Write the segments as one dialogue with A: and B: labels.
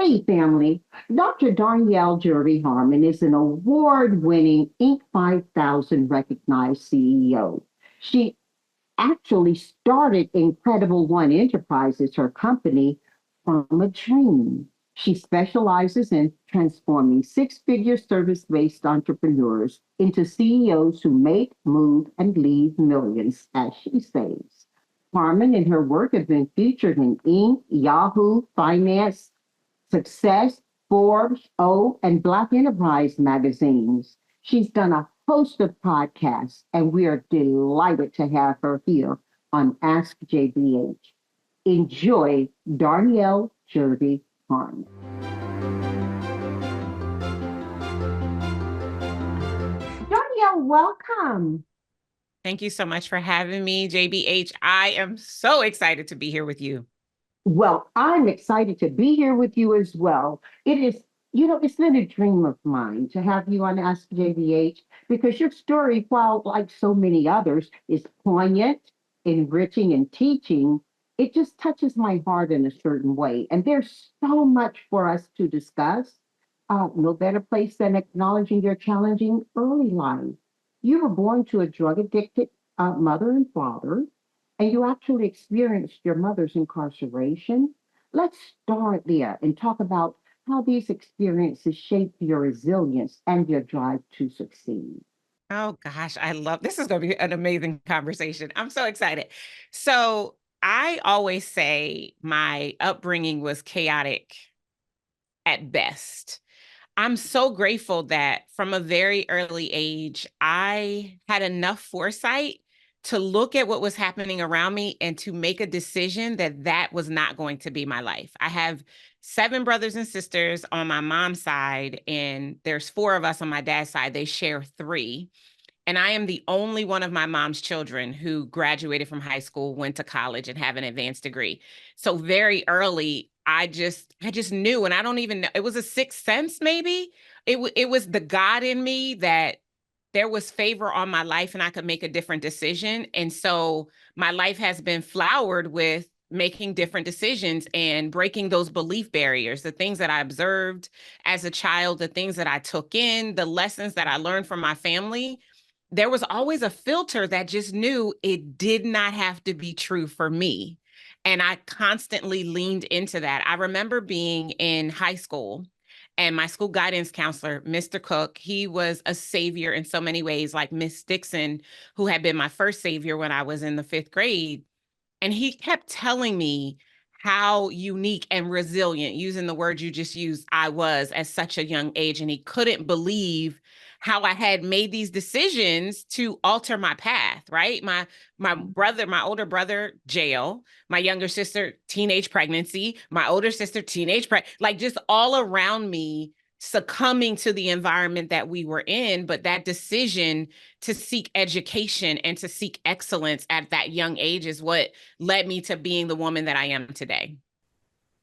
A: Hey, family. Dr. Darnyelle Jervey Harmon is an award winning Inc. 5000 recognized CEO. She actually started Incredible One Enterprises, her company, from a dream. She specializes in transforming six figure service based entrepreneurs into CEOs who make, move, and leave millions, as she says. Harmon and her work have been featured in Inc., Yahoo, Finance, Success, Forbes, O, and Black Enterprise magazines. She's done a host of podcasts, and we are delighted to have her here on Ask JBH. Enjoy Darnyelle Jervey Harmon. Darnyelle, welcome.
B: Thank you so much for having me, JBH. I am so excited to be here with you.
A: Well, I'm excited to be here with you as well. It is, it's been a dream of mine to have you on Ask JVH because your story, while like so many others, is poignant, enriching, and teaching. It just touches my heart in a certain way. And there's so much for us to discuss. No better place than acknowledging your challenging early life. You were born to a drug addicted mother and father, and you actually experienced your mother's incarceration. Let's start there and talk about how these experiences shaped your resilience and your drive to succeed.
B: Oh gosh, I love this is going to be an amazing conversation. I'm so excited. So, I always say my upbringing was chaotic at best. I'm so grateful that from a very early age, I had enough foresight to look at what was happening around me and to make a decision that that was not going to be my life. I have seven brothers and sisters on my mom's side, and there's four of us on my dad's side. They share three. And I am the only one of my mom's children who graduated from high school, went to college, and have an advanced degree. So very early, I just knew, and I don't even know. It was a sixth sense, maybe. It was the God in me that there was favor on my life, and I could make a different decision. And so my life has been flowered with making different decisions and breaking those belief barriers, the things that I observed as a child, the things that I took in, the lessons that I learned from my family. There was always a filter that just knew it did not have to be true for me. And I constantly leaned into that. I remember being in high school, and my school guidance counselor, Mr. Cook, he was a savior in so many ways, like Miss Dixon, who had been my first savior when I was in the fifth grade. And he kept telling me how unique and resilient, using the word you just used, I was at such a young age. And he couldn't believe how I had made these decisions to alter my path, right? My older brother, jail, my younger sister, teenage pregnancy, my older sister, like just all around me succumbing to the environment that we were in. But that decision to seek education and to seek excellence at that young age is what led me to being the woman that I am today.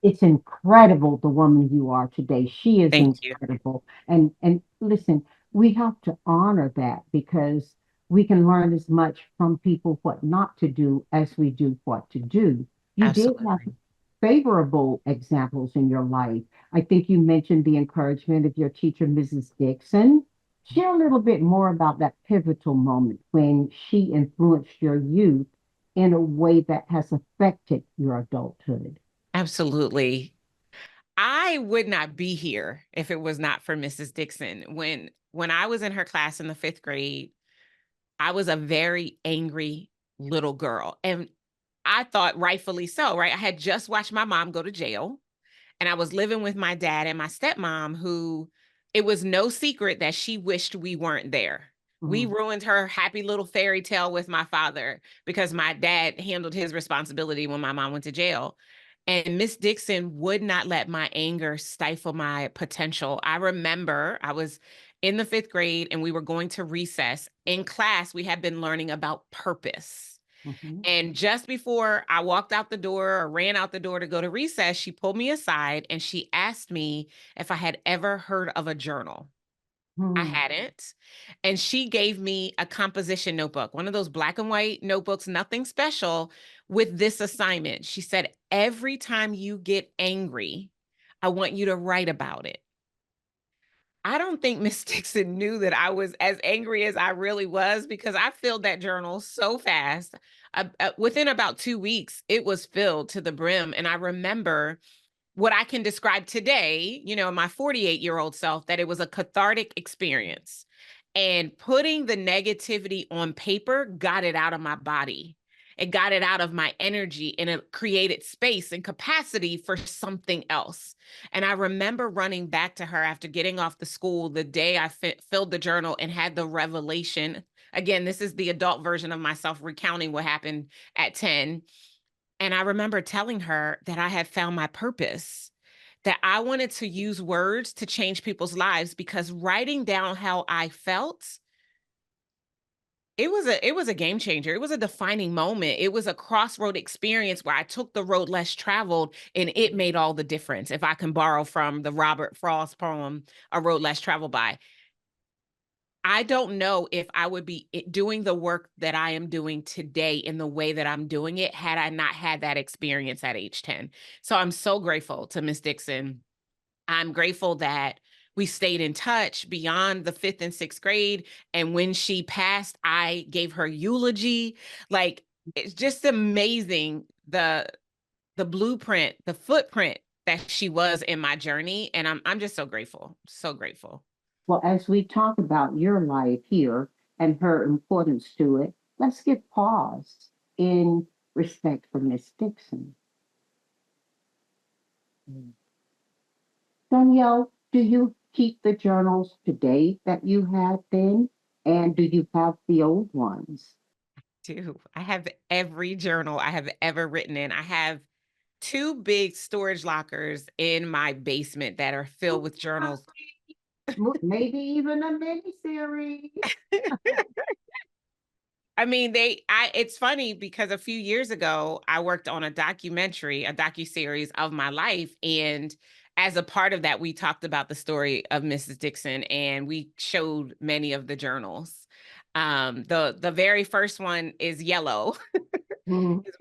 A: It's incredible the woman you are today. She is
B: Thank you.
A: incredible. And listen, we have to honor that because we can learn as much from people what not to do as we do what to do. You did have
B: Absolutely.
A: favorable examples in your life. I think you mentioned the encouragement of your teacher, Mrs. Dixon. Share a little bit more about that pivotal moment when she influenced your youth in a way that has affected your adulthood.
B: Absolutely. I would not be here if it was not for Mrs. Dixon. When I was in her class in the fifth grade, I was a very angry little girl. And I thought rightfully so, right? I had just watched my mom go to jail, and I was living with my dad and my stepmom, who it was no secret that she wished we weren't there. We
A: Mhm.
B: ruined her happy little fairy tale with my father because my dad handled his responsibility when my mom went to jail. And Miss Dixon would not let my anger stifle my potential. I remember I was in the fifth grade and we were going to recess. In class, we had been learning about purpose.
A: Mhm.
B: And just before I walked out the door or ran out the door to go to recess, she pulled me aside and she asked me if I had ever heard of a journal. I
A: Hmm.
B: hadn't. And she gave me a composition notebook, one of those black and white notebooks, nothing special, with this assignment. She said, every time you get angry, I want you to write about it. I don't think Miss Dixon knew that I was as angry as I really was, because I filled that journal so fast. Within about 2 weeks, it was filled to the brim. And I remember what I can describe today, my 48-year-old self, that it was a cathartic experience. And putting the negativity on paper got it out of my body. It got it out of my energy, and it created space and capacity for something else. And I remember running back to her after getting off the school the day I filled the journal and had the revelation. Again, this is the adult version of myself recounting what happened at 10. And I remember telling her that I had found my purpose, that I wanted to use words to change people's lives, because writing down how I felt, it was a game changer. It was a defining moment. It was a crossroad experience where I took the road less traveled, and it made all the difference. If I can borrow from the Robert Frost poem, A Road Less Traveled By. I don't know if I would be doing the work that I am doing today in the way that I'm doing it had I not had that experience at age 10. So I'm so grateful to Miss Dixon. I'm grateful that we stayed in touch beyond the 5th and 6th grade. And when she passed, I gave her eulogy. Like, it's just amazing, the blueprint, the footprint that she was in my journey. And I'm just so grateful. So grateful.
A: Well, as we talk about your life here and her importance to it, let's give pause in respect for Miss Dixon. Danielle, do you keep the journals today that you had then? And do you have the old ones?
B: Do. I have every journal I have ever written in. I have 2 big storage lockers in my basement that are filled with journals.
A: Maybe even a mini series.
B: I mean, it's funny because a few years ago, I worked on a docuseries of my life. And as a part of that, we talked about the story of Mrs. Dixon, and we showed many of the journals. The very first one is yellow.
A: Mhm.
B: 'Cause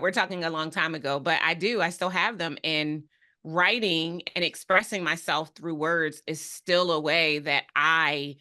B: we're talking a long time ago, but I still have them. And writing and expressing myself through words is still a way that I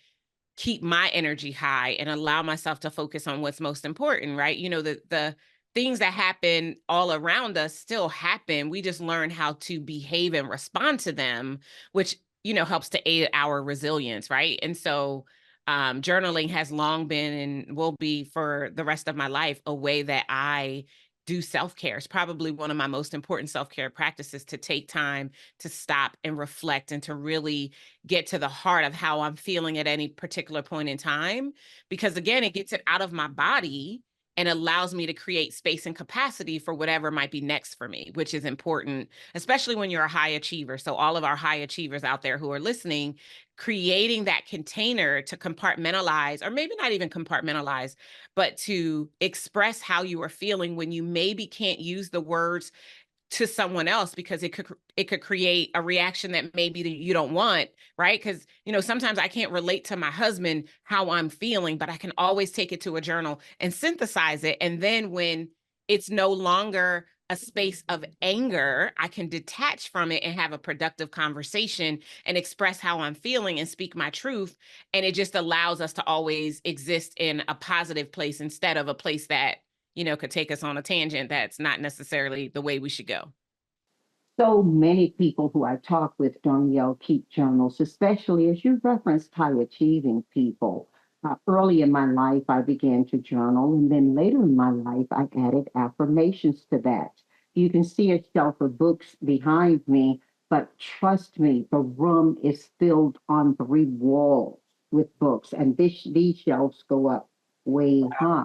B: keep my energy high and allow myself to focus on what's most important, right? The things that happen all around us still happen. We just learn how to behave and respond to them, which, helps to aid our resilience, right? And so journaling has long been and will be for the rest of my life a way that I do self-care. It's probably one of my most important self-care practices, to take time to stop and reflect and to really get to the heart of how I'm feeling at any particular point in time. Because again, it gets it out of my body and allows me to create space and capacity for whatever might be next for me, which is important, especially when you're a high achiever. So all of our high achievers out there who are listening, creating that container to compartmentalize, or maybe not even compartmentalize, but to express how you are feeling when you maybe can't use the words to someone else, because it could create a reaction that maybe that you don't want, right? Because sometimes I can't relate to my husband how I'm feeling, but I can always take it to a journal and synthesize it. And then when it's no longer a space of anger, I can detach from it and have a productive conversation and express how I'm feeling and speak my truth. And it just allows us to always exist in a positive place instead of a place that could take us on a tangent that's not necessarily the way we should go.
A: So many people who I talk with, Darnyelle, keep journals, especially as you referenced high achieving people. Early in my life, I began to journal, and then later in my life, I added affirmations to that. You can see a shelf of books behind me, but trust me, the room is filled on 3 walls with books, and these shelves go up way high.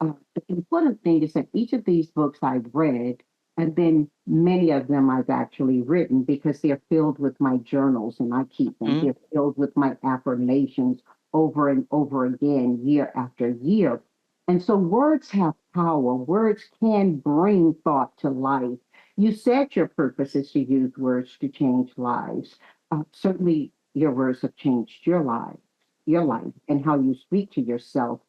A: The important thing is that each of these books I've read, and then many of them I've actually written because they're filled with my journals and I keep them.
B: Mhm.
A: They're filled with my affirmations over and over again, year after year. And so words have power. Words can bring thought to life. You said your purpose is to use words to change lives. Certainly, your words have changed your life, and how you speak to yourself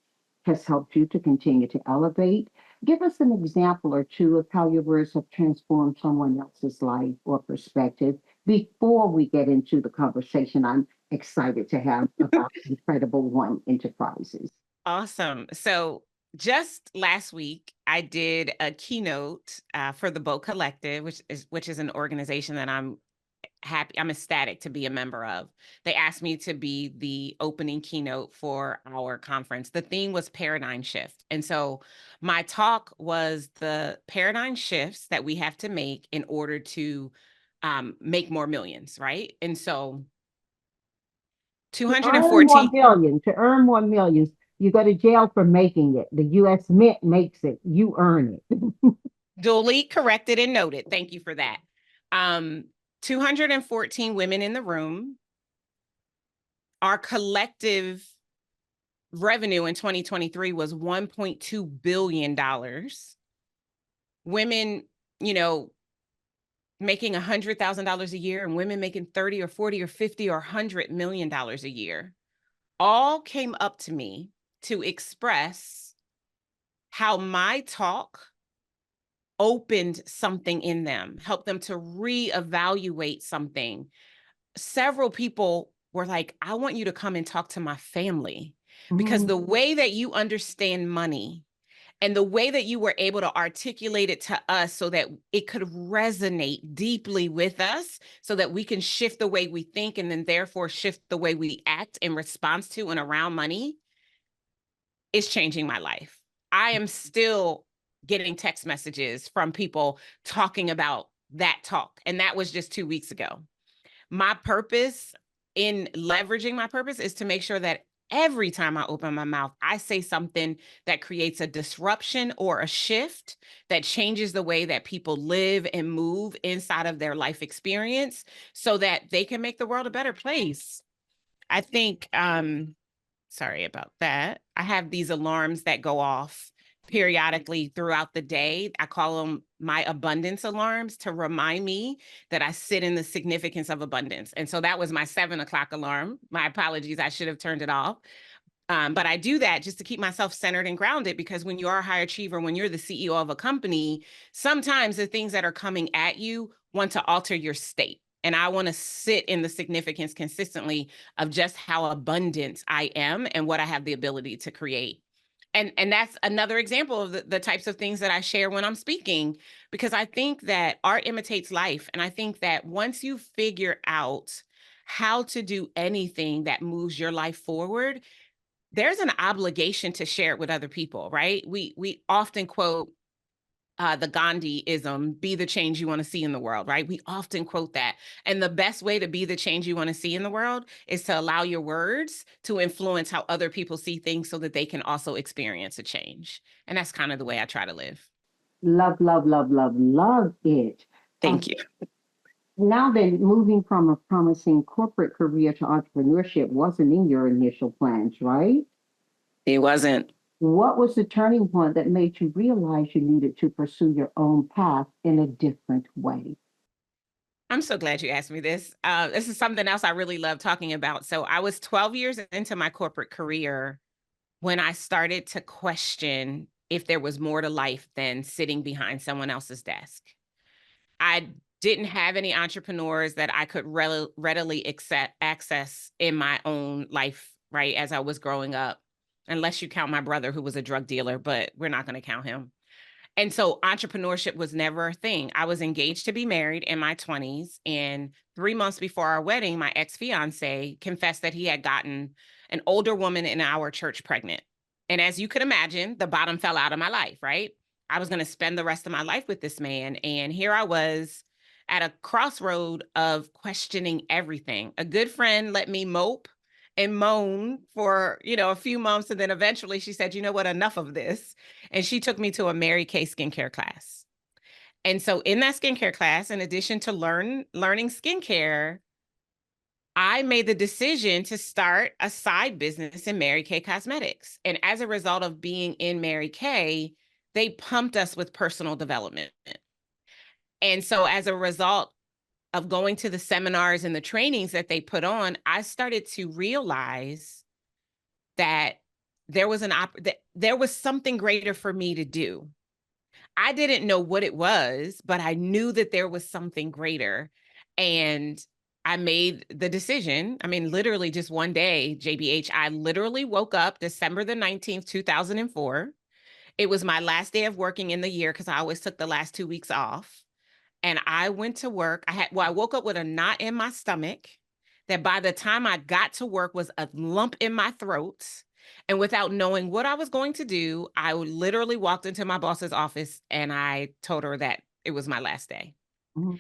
A: has helped you to continue to elevate. Give us an example or two of how your words have transformed someone else's life or perspective, Before we get into the conversation I'm excited to have about Incredible One Enterprises.
B: Awesome. So just last week, I did a keynote for the Boat Collective, which is an organization that I'm ecstatic to be a member of. They asked me to be the opening keynote for our conference. The theme was paradigm shift. And so my talk was the paradigm shifts that we have to make in order to make more millions, right? And so
A: To earn
B: 214.
A: 1 million, to earn 1 million, you go to jail for making it. The U.S. Mint makes it. You earn it.
B: Duly corrected and noted. Thank you for that. 214 women in the room. Our collective revenue in 2023 was $1.2 billion. Women, making $100,000 a year, and women making 30 or 40 or 50 or $100 million a year, all came up to me to express how my talk opened something in them, helped them to reevaluate something. Several people were like, I want you to come and talk to my family, because the way that you understand money and the way that you were able to articulate it to us so that it could resonate deeply with us, so that we can shift the way we think and then therefore shift the way we act in response to and around money, is changing my life. I am still getting text messages from people talking about that talk. And that was just 2 weeks ago. My purpose in leveraging my purpose is to make sure that every time I open my mouth, I say something that creates a disruption or a shift that changes the way that people live and move inside of their life experience, so that they can make the world a better place. I think, sorry about that. I have these alarms that go off periodically throughout the day. I call them my abundance alarms, to remind me that I sit in the significance of abundance. And so that was my 7 o'clock alarm. My apologies, I should have turned it off. But I do that just to keep myself centered and grounded, because when you are a high achiever, when you're the CEO of a company, sometimes the things that are coming at you want to alter your state. And I want to sit in the significance consistently of just how abundant I am and what I have the ability to create. And that's another example of the types of things that I share when I'm speaking, because I think that art imitates life. And I think that once you figure out how to do anything that moves your life forward, there's an obligation to share it with other people, right? We often quote the Gandhi-ism, be the change you want to see in the world, right? We often quote that. And the best way to be the change you want to see in the world is to allow your words to influence how other people see things, so that they can also experience a change. And that's kind of the way I try to live.
A: Love, love, love, love, love it.
B: Thank you.
A: Now then, moving from a promising corporate career to entrepreneurship wasn't in your initial plans, right?
B: It wasn't.
A: What was the turning point that made you realize you needed to pursue your own path in a different way?
B: I'm so glad you asked me this. This is something else I really love talking about. So I was 12 years into my corporate career when I started to question if there was more to life than sitting behind someone else's desk. I didn't have any entrepreneurs that I could readily access in my own life, right, as I was growing up, unless you count my brother, who was a drug dealer, but we're not going to count him. And so entrepreneurship was never a thing. I was engaged to be married in my 20s. And 3 months before our wedding, my ex-fiance confessed that he had gotten an older woman in our church pregnant. And as you could imagine, the bottom fell out of my life, right? I was going to spend the rest of my life with this man. And here I was at a crossroad of questioning everything. A good friend let me mope and moan for, a few months. And then eventually she said, you know what, enough of this. And she took me to a Mary Kay skincare class. And so in that skincare class, in addition to learning skincare, I made the decision to start a side business in Mary Kay Cosmetics. And as a result of being in Mary Kay, they pumped us with personal development. And so as a result of going to the seminars and the trainings that they put on, I started to realize that there was there was something greater for me to do. I didn't know what it was, but I knew that there was something greater. And I made the decision. I mean, literally just one day, JBH, I literally woke up December the 19th, 2004. It was my last day of working in the year because I always took the last 2 weeks off. And I went to work. I woke up with a knot in my stomach that by the time I got to work was a lump in my throat. And without knowing what I was going to do, I literally walked into my boss's office and I told her that it was my last day.
A: Mhm.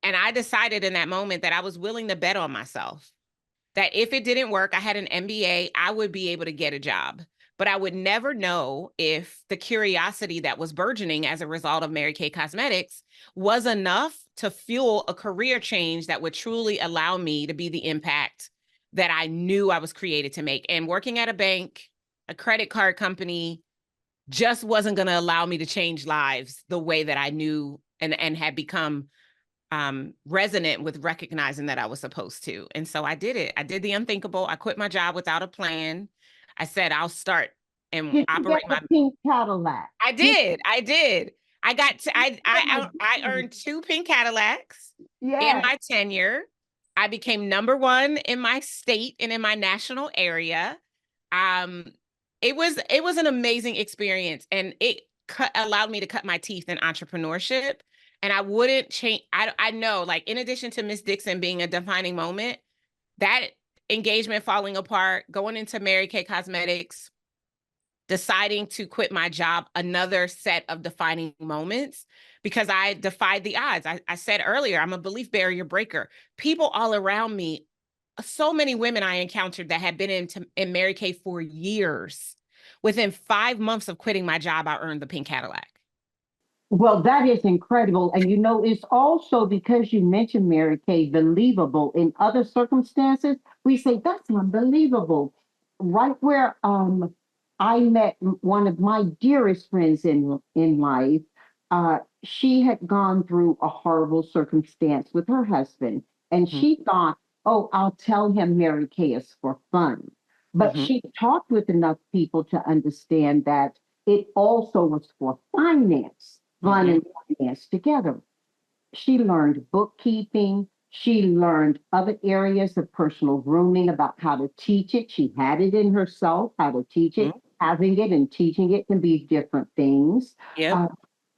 B: And I decided in that moment that I was willing to bet on myself, that if it didn't work, I had an MBA, I would be able to get a job. But I would never know if the curiosity that was burgeoning as a result of Mary Kay Cosmetics was enough to fuel a career change that would truly allow me to be the impact that I knew I was created to make. And working at a bank, a credit card company, just wasn't going to allow me to change lives the way that I knew and had become resonant with recognizing that I was supposed to. And so I did it. I did the unthinkable. I quit my job without a plan. I said, I'll start and
A: Did you get
B: operate
A: the
B: my.
A: pink Cadillac?
B: I did. I did. I got to,
A: Oh my
B: I
A: goodness.
B: earned 2 pink Cadillacs in
A: Yes.
B: my tenure. I became #1 in my state and in my national area. Um, it was an amazing experience, and it allowed me to cut my teeth in entrepreneurship. And I wouldn't change. I know, like, in addition to Miss Dixon being a defining moment, that engagement falling apart, going into Mary Kay Cosmetics, deciding to quit my job, another set of defining moments because I defied the odds. I said earlier, I'm a belief barrier breaker. People all around me, so many women I encountered that had been in Mary Kay for years. Within 5 months of quitting my job, I earned the pink Cadillac.
A: Well, that is incredible. And it's also because you mentioned Mary Kay, believable. In other circumstances, we say that's unbelievable. Right where I met one of my dearest friends in life, she had gone through a horrible circumstance with her husband, and
B: Mhm.
A: she thought, "Oh, I'll tell him Mary Kay is for fun." But
B: Mhm.
A: she talked with enough people to understand that it also was for finance, fun
B: Mhm.
A: and finance together. She learned bookkeeping. She learned other areas of personal grooming about how to teach it. She had it in herself, how to teach it.
B: Mhm.
A: Having it and teaching it can be different things.
B: Yep.
A: Uh,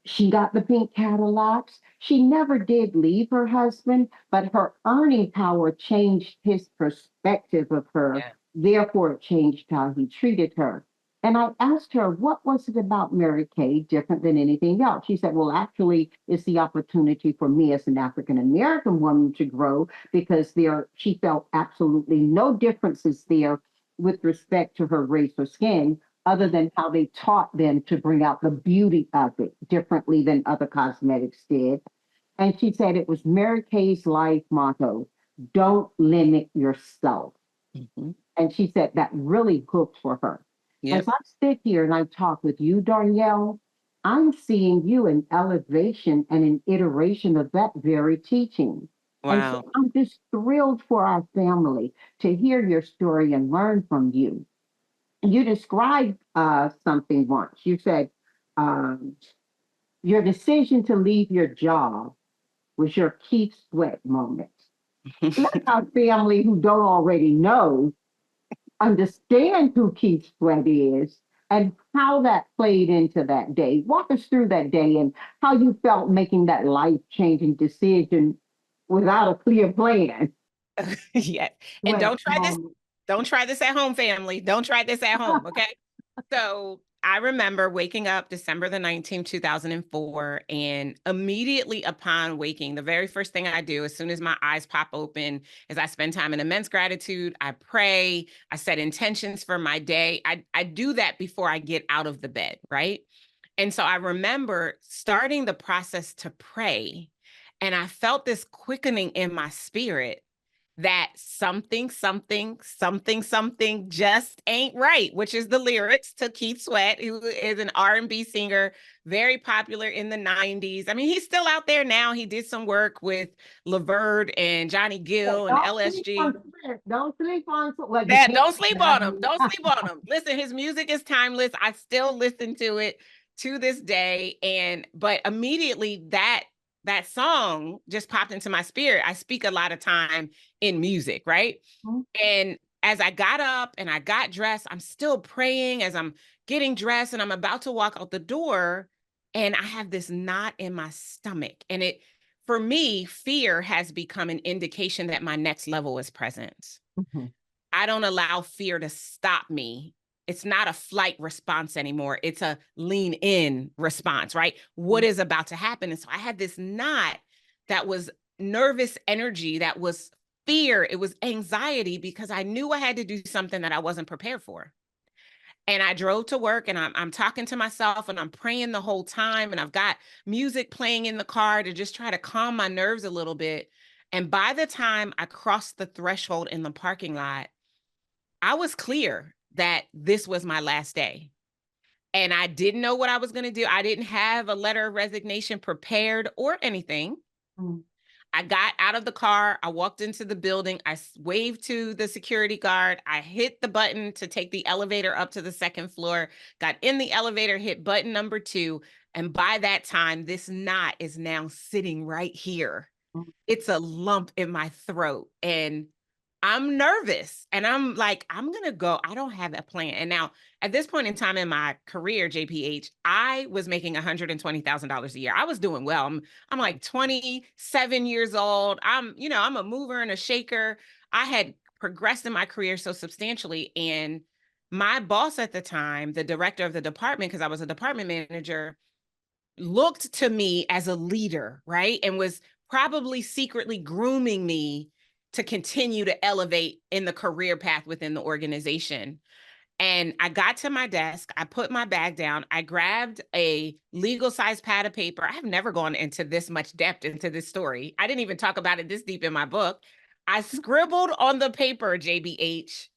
A: she got the pink Cadillacs. She never did leave her husband, but her earning power changed his perspective of her.
B: Yeah.
A: Therefore, it changed how he treated her. And I asked her, what was it about Mary Kay different than anything else? She said, well, actually, it's the opportunity for me as an African American woman to grow because she felt absolutely no differences there with respect to her race or skin, other than how they taught them to bring out the beauty of it differently than other cosmetics did. And she said it was Mary Kay's life motto, don't limit yourself.
B: Mhm.
A: And she said that really hooked for her. As
B: Yep.
A: I sit here and I talk with you, Darnyelle, I'm seeing you an elevation and an iteration of that very teaching. And so
B: Wow.
A: I'm just thrilled for our family to hear your story and learn from you. You described something once. You said um, your decision to leave your job was your Keith Sweat moment. Let our family who don't already know understand who Keith Sweat is and how that played into that day. Walk us through that day and how you felt making that life changing decision without a clear plan.
B: Yes. And
A: Sweat moment.
B: don't try this at home, family. Don't try this at home, okay? So I remember waking up December the 19th, 2004, and immediately upon waking, the very first thing I do as soon as my eyes pop open is I spend time in immense gratitude. I pray, I set intentions for my day. I do that before I get out of the bed, right? And so I remember starting the process to pray, and I felt this quickening in my spirit that something, something, something, something just ain't right, which is the lyrics to Keith Sweat, who is an R&B singer, very popular in the 90s. I mean, he's still out there now. He did some work with Laverne and Johnny
A: Yeah,
B: Gill and
A: don't sleep
B: LSG.
A: on Sweat. Don't sleep on Sweat. Well, you
B: That
A: can't.
B: don't sleep on him. Don't sleep on him. Listen, his music is timeless. I still listen to it to this day. But immediately that that song just popped into my spirit. I speak a lot of time in music, right?
A: Mhm.
B: And as I got up and I got dressed, I'm still praying as I'm getting dressed and I'm about to walk out the door. And I have this knot in my stomach. And for me, fear has become an indication that my next level is present.
A: Mhm.
B: I don't allow fear to stop me. It's not a flight response anymore. It's a lean in response, right? What is about to happen? And so I had this knot that was nervous energy, that was fear, it was anxiety, because I knew I had to do something that I wasn't prepared for. And I drove to work and I'm talking to myself and I'm praying the whole time. And I've got music playing in the car to just try to calm my nerves a little bit. And by the time I crossed the threshold in the parking lot, I was clear that this was my last day. And I didn't know what I was going to do. I didn't have a letter of resignation prepared or anything.
A: Mhm.
B: I got out of the car. I walked into the building. I waved to the security guard. I hit the button to take the elevator up to the second floor, got in the elevator, hit button number 2. And by that time, this knot is now sitting right here.
A: Mhm.
B: It's a lump in my throat. And I'm nervous and I'm like, I'm going to go. I don't have a plan. And now at this point in time in my career, JPH, I was making $120,000 a year. I was doing well. I'm like 27 years old. I'm a mover and a shaker. I had progressed in my career so substantially. And my boss at the time, the director of the department, because I was a department manager, looked to me as a leader, right? And was probably secretly grooming me to continue to elevate in the career path within the organization. And I got to my desk, I put my bag down, I grabbed a legal size pad of paper. I have never gone into this much depth into this story. I didn't even talk about it this deep in my book. I scribbled on the paper, JBH,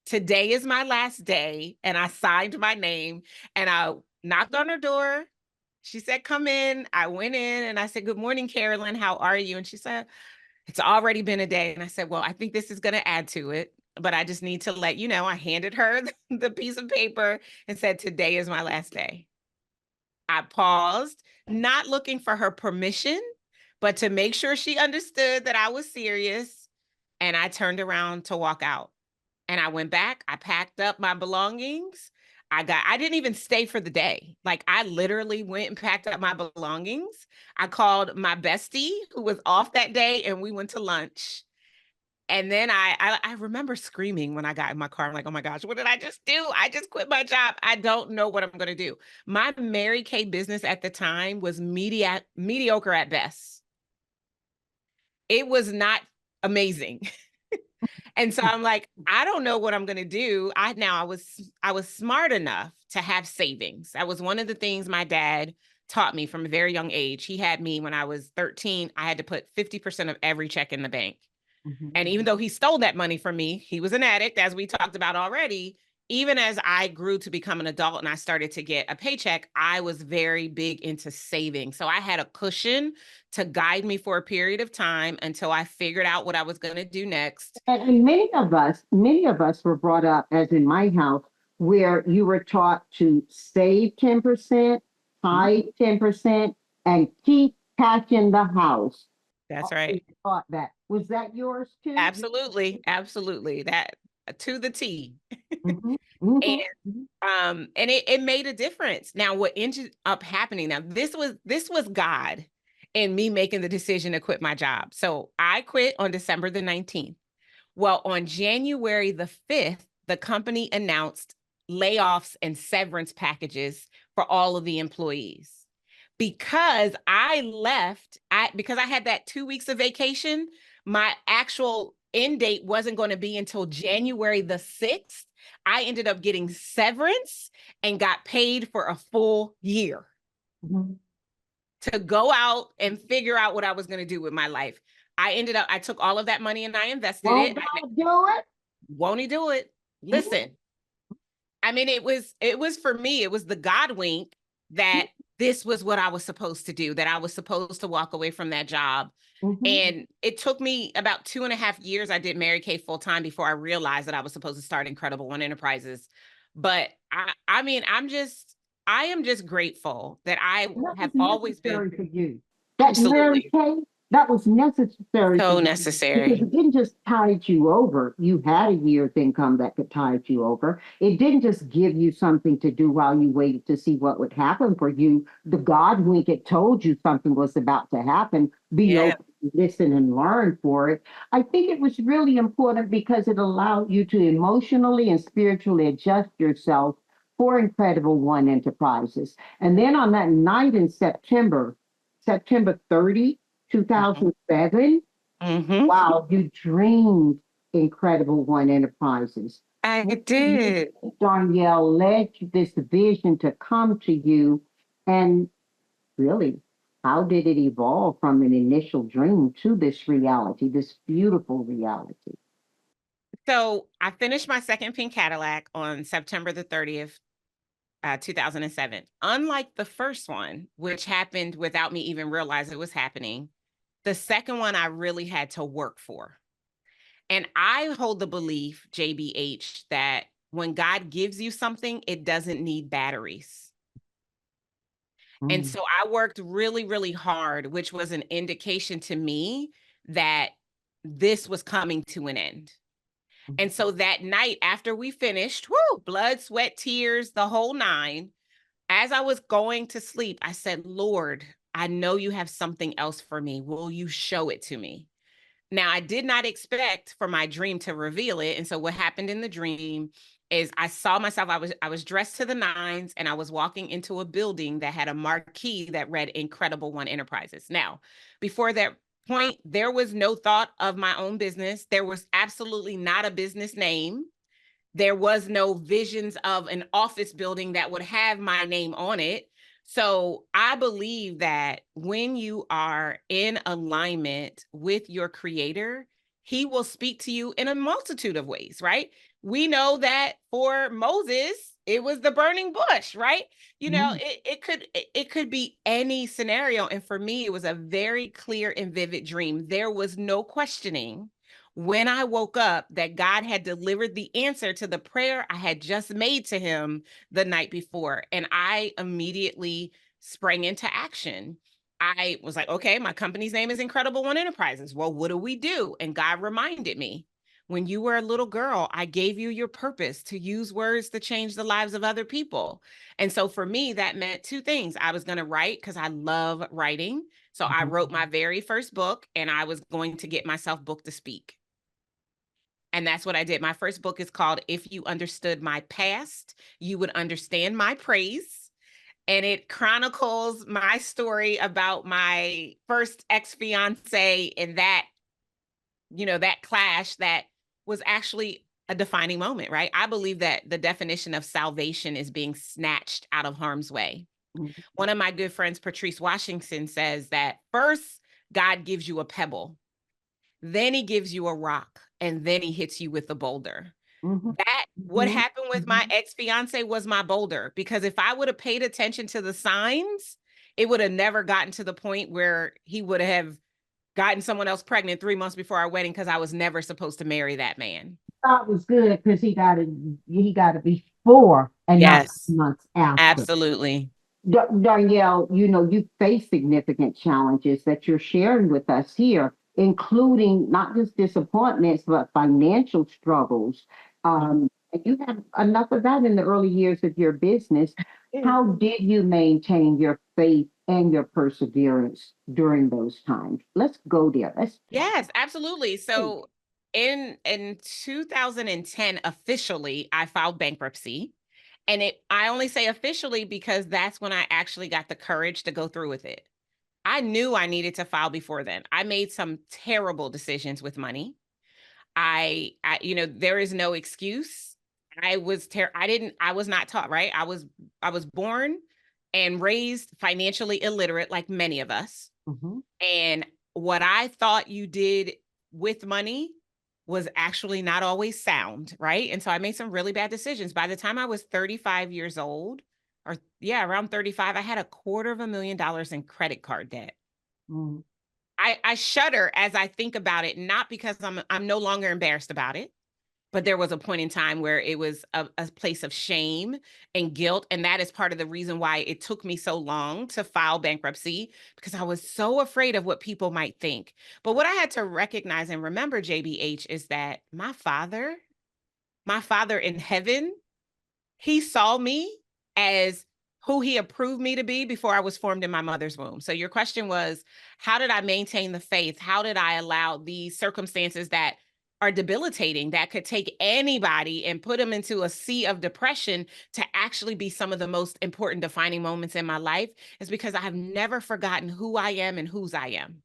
B: today is my last day. And I signed my name and I knocked on her door. She said, come in. I went in and I said, good morning, Carolyn. How are you? And she said, it's already been a day. And I said, well, I think this is going to add to it, but I just need to let you know. I handed her the piece of paper and said, today is my last day. I paused, not looking for her permission, but to make sure she understood that I was serious. And I turned around to walk out. And I went back, I packed up my belongings. I didn't even stay for the day. Like I literally went and packed up my belongings. I called my bestie who was off that day and we went to lunch. And then I remember screaming when I got in my car. I'm like, oh my gosh, what did I just do? I just quit my job. I don't know what I'm going to do. My Mary Kay business at the time was mediocre at best. It was not amazing. And so I'm like, I don't know what I'm going to do. I was smart enough to have savings. That was one of the things my dad taught me from a very young age. He had me when I was 13, I had to put 50% of every check in the bank.
A: Mhm.
B: And even though he stole that money from me, he was an addict, as we talked about already. Even as I grew to become an adult and I started to get a paycheck, I was very big into saving. So I had a cushion to guide me for a period of time until I figured out what I was going to do next.
A: And many of us were brought up, as in my house, where you were taught to save 10%, hide 10%, and keep cash in the house.
B: That's
A: Always
B: right.
A: taught that. Was that yours too?
B: Absolutely. Absolutely. That to the T.
A: Mhm.
B: And
A: Mhm. Mhm.
B: it made a difference. Now what ended up happening, now this was God and me making the decision to quit my job. So I quit on December the 19th. Well, on January the 5th, the company announced layoffs and severance packages for all of the employees. Because I left, because I had that 2 weeks of vacation, my actual end date wasn't going to be until January the 6th. I ended up getting severance and got paid for a full year
A: Mhm.
B: to go out and figure out what I was going to do with my life. I took all of that money and I invested
A: Won't
B: it.
A: God do it?
B: Won't he do it?
A: Mhm.
B: Listen, I mean, it was for me, it was the God wink that this was what I was supposed to do, that I was supposed to walk away from that job.
A: Mhm.
B: And it took me about 2.5 years. I did Mary Kay full time before I realized that I was supposed to start Incredible One Enterprises. But I mean, I am just grateful that I
A: That was
B: have always been.
A: necessary for you. That Mary
B: Absolutely.
A: Kay, that was necessary for
B: So
A: you because
B: necessary.
A: it didn't just tide you over. You had a year's income that could tide you over. It didn't just give you something to do while you waited to see what would happen for you. The God wink it told you something was about to happen. Be
B: Yeah.
A: open, listen, and learn for it. I think it was really important because it allowed you to emotionally and spiritually adjust yourself for Incredible One Enterprises. And then on that night in September 30,
B: Mhm.
A: 2007.
B: Mhm.
A: Wow, you dreamed Incredible One Enterprises.
B: I
A: What
B: did.
A: Darnyelle led this vision to come to you? And really, how did it evolve from an initial dream to this reality, this beautiful reality?
B: So I finished my second pink Cadillac on September the 30th, 2007. Unlike the first one, which happened without me even realizing it was happening, the second one I really had to work for. And I hold the belief, JBH, that when God gives you something, it doesn't need batteries. And
A: Mm,
B: so I worked really, really hard, which was an indication to me that this was coming to an end. And so that night after we finished, whoo, blood, sweat, tears, the whole nine, as I was going to sleep, I said, Lord, I know you have something else for me. Will you show it to me? Now, I did not expect for my dream to reveal it. And so what happened in the dream is I saw myself, I was dressed to the nines and I was walking into a building that had a marquee that read Incredible One Enterprises. Now, before that point, there was no thought of my own business. There was absolutely not a business name. There was no visions of an office building that would have my name on it. So I believe that when you are in alignment with your creator, he will speak to you in a multitude of ways, right? We know that for Moses, it was the burning bush, right? You know,
A: mm,
B: it could be any scenario. And for me, it was a very clear and vivid dream. There was no questioning when I woke up that God had delivered the answer to the prayer I had just made to him the night before. And I immediately sprang into action. I was like, okay, my company's name is Incredible One Enterprises. Well, what do we do? And God reminded me, when you were a little girl, I gave you your purpose to use words to change the lives of other people. And so for me, that meant two things. I was going to write because I love writing. So I wrote my very first book and I was going to get myself booked to speak. And that's what I did. My first book is called If You Understood My Past, You Would Understand My Praise. And it chronicles my story about my first ex-fiance and that, that clash that was actually a defining moment, right? I believe that the definition of salvation is being snatched out of harm's way.
A: mm,
B: One of my good friends, Patrice Washington, says that first, God gives you a pebble, then he gives you a rock, and then he hits you with a boulder.
A: mhm,
B: That what
A: mhm,
B: happened with my
A: mhm.
B: ex-fiance was my boulder, because if I would have paid attention to the signs, it would have never gotten to the point where he would have gotten someone else pregnant 3 months before our wedding, because I was never supposed to marry that man.
A: Thought was good because he got to be before and not
B: Yes,
A: months after.
B: absolutely.
A: Darnyelle, you face significant challenges that you're sharing with us here, including not just disappointments, but financial struggles. And you had enough of that in the early years of your business. How did you maintain your faith and your perseverance during those times? Let's go there. Let's talk.
B: Yes, absolutely. So in 2010, officially, I filed bankruptcy. And I only say officially because that's when I actually got the courage to go through with it. I knew I needed to file before then. I made some terrible decisions with money. There is no excuse. I was not taught, right? I was born and raised financially illiterate like many of us.
A: Mhm,
B: And what I thought you did with money was actually not always sound, right? And so I made some really bad decisions. By the time I was 35 years old, or yeah, around 35, I had $250,000 in credit card debt.
A: mhm,
B: I shudder as I think about it, not because I'm no longer embarrassed about it, but there was a point in time where it was a place of shame and guilt. And that is part of the reason why it took me so long to file bankruptcy, because I was so afraid of what people might think. But what I had to recognize and remember, JBH, is that my father in heaven, he saw me as who he approved me to be before I was formed in my mother's womb. So your question was, how did I maintain the faith? How did I allow these circumstances that are debilitating, that could take anybody and put them into a sea of depression, to actually be some of the most important defining moments in my life? Is because I have never forgotten who I am and whose I am.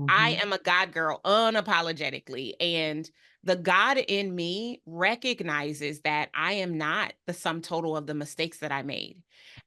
B: I
A: Mhm.
B: am a God girl unapologetically. And the God in me recognizes that I am not the sum total of the mistakes that I made.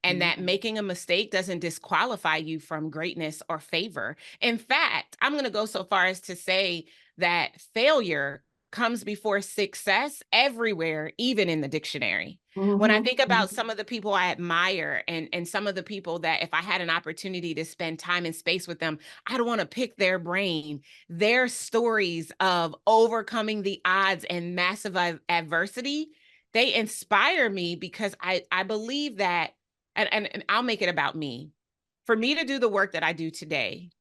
B: And that making a mistake doesn't disqualify you from greatness or favor. In fact, I'm going to go so far as to say that failure comes before success everywhere, even in the dictionary. When I
A: Mhm.
B: think about some of the people I admire, and some of the people that if I had an opportunity to spend time and space with them, I'd want to pick their brain, their stories of overcoming the odds and massive adversity. They inspire me because I believe that, and I'll make it about me. For me to do the work that I do today,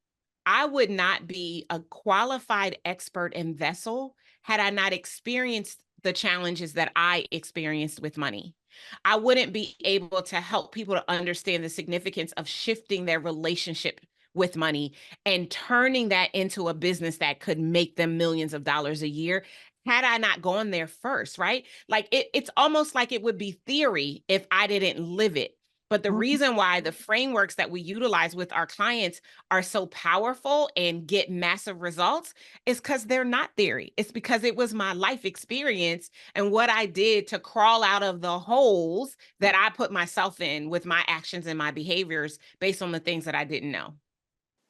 B: I would not be a qualified expert and vessel had I not experienced the challenges that I experienced with money. I wouldn't be able to help people to understand the significance of shifting their relationship with money and turning that into a business that could make them millions of dollars a year had I not gone there first, right? Like it's almost like it would be theory if I didn't live it. But the
A: Mhm.
B: reason why the frameworks that we utilize with our clients are so powerful and get massive results is because they're not theory. It's because it was my life experience and what I did to crawl out of the holes that I put myself in with my actions and my behaviors based on the things that I didn't know.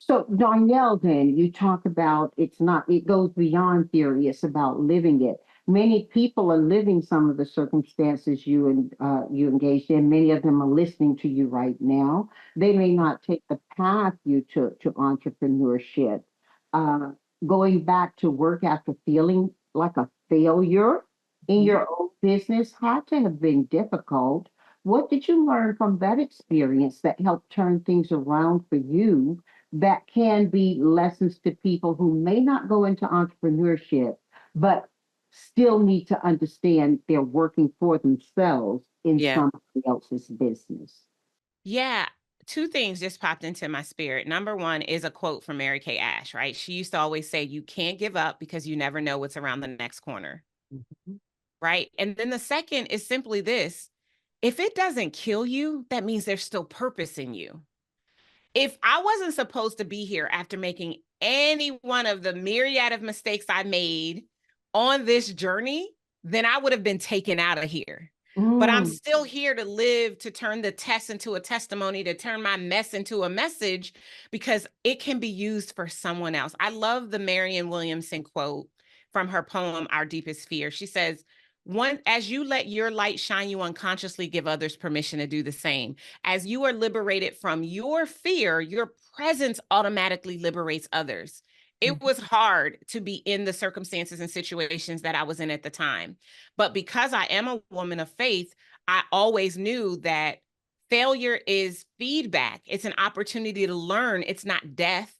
A: So, Darnyelle, then you talk about it's not, it goes beyond theory, it's about living it. Many people are living some of the circumstances you engaged in. Many of them are listening to you right now. They may not take the path you took to entrepreneurship. Uh, Going back to work after feeling like a failure in your own business had to have been difficult. What did you learn from that experience that helped turn things around for you, that can be lessons to people who may not go into entrepreneurship, but still need to understand they're working for themselves in
B: Yeah.
A: somebody else's business?
B: Yeah. Two things just popped into my spirit. Number one is a quote from Mary Kay Ash, right? She used to always say, "You can't give up because you never know what's around the next corner."
A: Mhm.
B: Right. And then the second is simply this: if it doesn't kill you, that means there's still purpose in you. If I wasn't supposed to be here after making any one of the myriad of mistakes I made on this journey, then I would have been taken out of here. But I'm
A: Mm,
B: still here to live, to turn the test into a testimony, to turn my mess into a message, because it can be used for someone else. I love the Marianne Williamson quote from her poem, Our Deepest Fear. She says, "One, as you let your light shine, you unconsciously give others permission to do the same. As you are liberated from your fear, your presence automatically liberates others." It
A: mhm,
B: was hard to be in the circumstances and situations that I was in at the time. But because I am a woman of faith, I always knew that failure is feedback. It's an opportunity to learn, it's not death.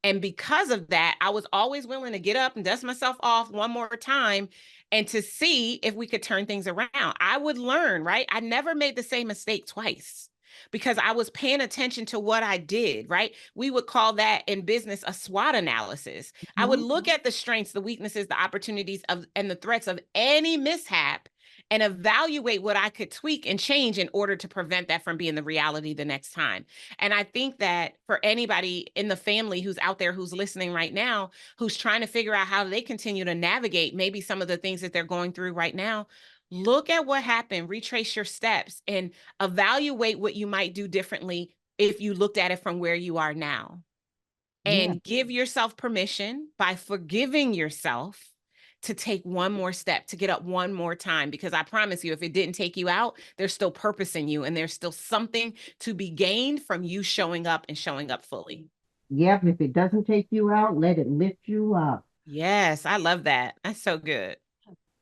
B: And because of that, I was always willing to get up and dust myself off one more time and to see if we could turn things around. I would learn, right? I never made the same mistake twice because I was paying attention to what I did, right? We would call that in business a SWOT analysis. I would
A: mhm.
B: look at the strengths, the weaknesses, the opportunities of and the threats of any mishap and evaluate what I could tweak and change in order to prevent that from being the reality the next time. And I think that for anybody in the family who's out there who's listening right now, who's trying to figure out how they continue to navigate maybe some of the things that they're going through right now, look at what happened, retrace your steps, and evaluate what you might do differently if you looked at it from where you are now.
A: Yeah.
B: And give yourself permission by forgiving yourself to take one more step, to get up one more time. Because I promise you, if it didn't take you out, there's still purpose in you and there's still something to be gained from you showing up and showing up fully.
A: Yep. If it doesn't take you out, let it lift you up.
B: Yes, I love that. That's so good.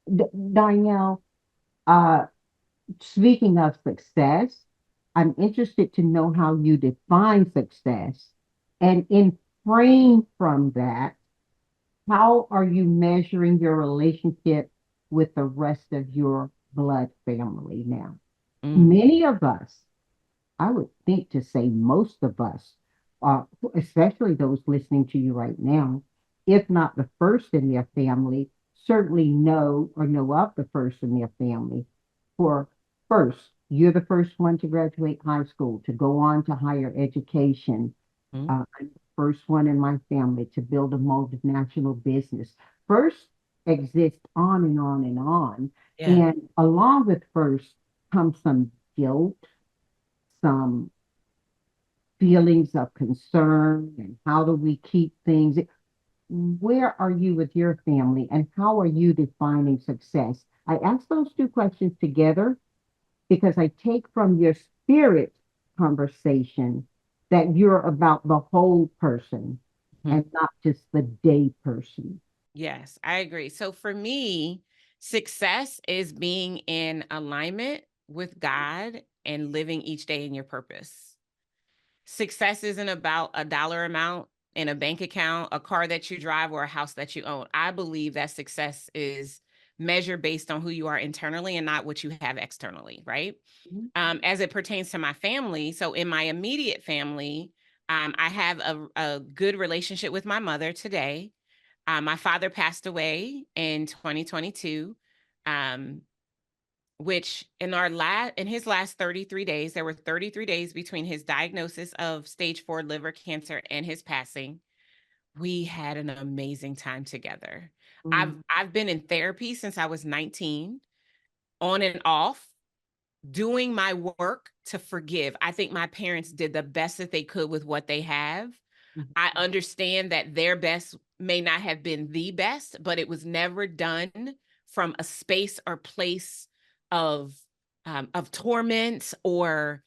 A: Darnyelle, uh, speaking of success, I'm interested to know how you define success. And in frame from that, how are you measuring your relationship with the rest of your blood family now?
B: Mm,
A: Many of us, I would think to say most of us, especially those listening to you right now, if not the first in their family, certainly know or know of the first in their family. For first, you're the first one to graduate high school, to go on to higher education.
B: mm,
A: I'm the first one in my family to build a multinational business. First exists on and on and on.
B: yeah.
A: And along with first comes some guilt, some feelings of concern, and how do we keep things? Where are you with your family, and how are you defining success? I ask those two questions together because I take from your spirit conversation that you're about the whole person
B: Mhm.
A: and not just the day person.
B: Yes, I agree. So for me, success is being in alignment with God and living each day in your purpose. Success isn't about a dollar amount in a bank account, a car that you drive, or a house that you own. I believe that success is measured based on who you are internally and not what you have externally, right?
A: Mhm.
B: As it pertains to my family, so in my immediate family, I have a good relationship with my mother today. My father passed away in 2022. Um, which in his last 33 days, there were 33 days between his diagnosis of stage 4 liver cancer and his passing. We had an amazing time together.
A: Mm,
B: I've been in therapy since I was 19, on and off, doing my work to forgive. I think my parents did the best that they could with what they have. I
A: mhm,
B: understand that their best may not have been the best, but it was never done from a space or place of torment or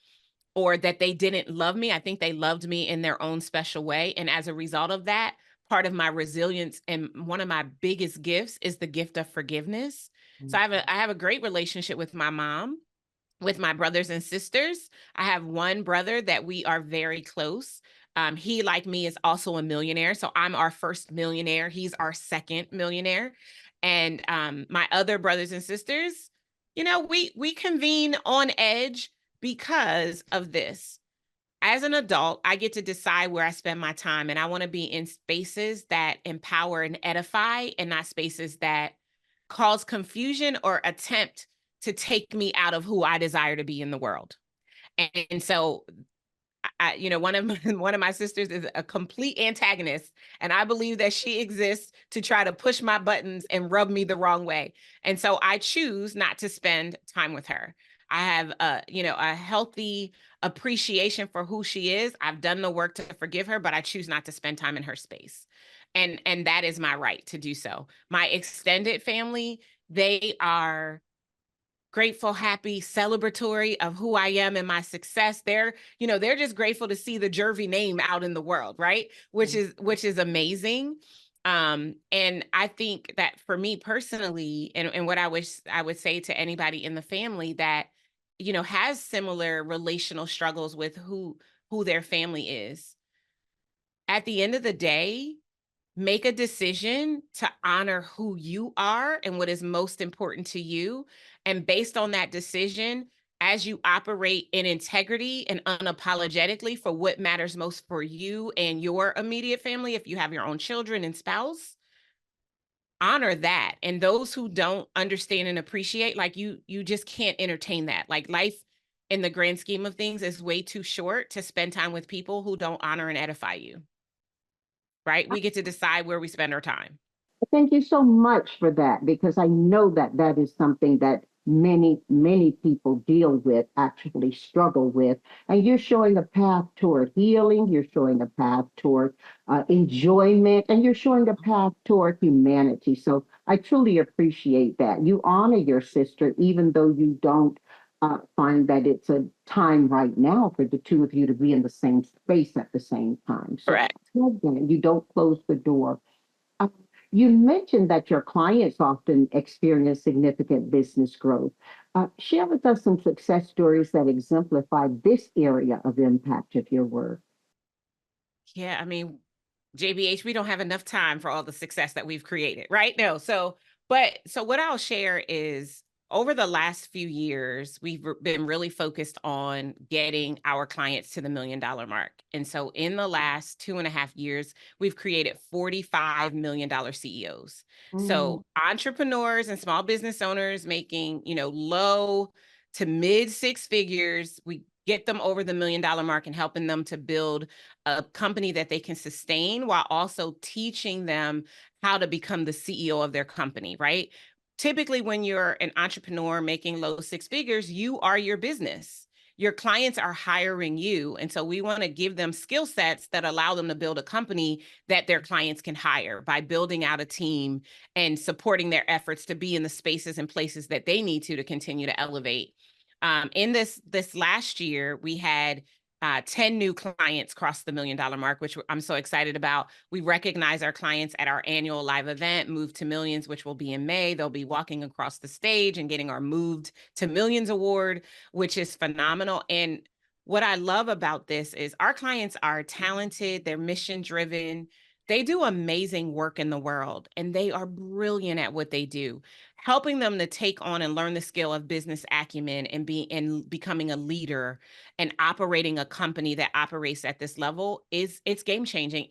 B: that they didn't love me. I think they loved me in their own special way, and as a result of that, part of my resilience and one of my biggest gifts is the gift of forgiveness. So
A: mhm,
B: I have a great relationship with my mom, with my brothers and sisters. I have one brother that we are very close. He, like me, is also a millionaire. So I'm our first millionaire. He's our second millionaire. And my other brothers and sisters, we convene on edge because of this. As an adult, I get to decide where I spend my time, and I want to be in spaces that empower and edify, and not spaces that cause confusion or attempt to take me out of who I desire to be in the world. And so one of one of my sisters is a complete antagonist, and I believe that she exists to try to push my buttons and rub me the wrong way. And so I choose not to spend time with her. I have a healthy appreciation for who she is. I've done the work to forgive her, but I choose not to spend time in her space. And that is my right to do so. My extended family, they are grateful, happy, celebratory of who I am and my success. They're just grateful to see the Jervey name out in the world, right? Which is amazing. And I think that for me personally, and what I would say to anybody in the family that, has similar relational struggles with who their family is, at the end of the day, make a decision to honor who you are and what is most important to you. And based on that decision, as you operate in integrity and unapologetically for what matters most for you and your immediate family, if you have your own children and spouse, honor that. And those who don't understand and appreciate, like you just can't entertain that. Like, life in the grand scheme of things is way too short to spend time with people who don't honor and edify you, right? We get to decide where we spend our time.
A: Thank you so much for that because I know that that is something that many, many people deal with, actually struggle with. And you're showing a path toward healing, you're showing a path toward enjoyment, and you're showing a path toward humanity. So I truly appreciate that. You honor your sister, even though you don't find that it's a time right now for the two of you to be in the same space at the same time. So
B: Correct.
A: again, you don't close the door. You mentioned that your clients often experience significant business growth. Share with us some success stories that exemplify this area of impact of your work.
B: Yeah, I mean, JBH, we don't have enough time for all the success that we've created, right? No. So what I'll share is over the last few years, we've been really focused on getting our clients to the $1 million mark. And so in the last 2.5 years, we've created $45 million CEOs.
A: Mm,
B: So entrepreneurs and small business owners making, low to mid six figures, we get them over the $1 million mark and helping them to build a company that they can sustain while also teaching them how to become the CEO of their company, right? Typically, when you're an entrepreneur making low six figures, you are your business. Your clients are hiring you. And so we want to give them skill sets that allow them to build a company that their clients can hire by building out a team and supporting their efforts to be in the spaces and places that they need to continue to elevate. In this last year, we had 10 new clients cross the $1 million mark, which I'm so excited about. We recognize our clients at our annual live event, Move to Millions, which will be in May. They'll be walking across the stage and getting our Moved to Millions award, which is phenomenal. And what I love about this is our clients are talented, they're mission driven. They do amazing work in the world and they are brilliant at what they do. Helping them to take on and learn the skill of business acumen and becoming a leader and operating a company that operates at this level it's game changing.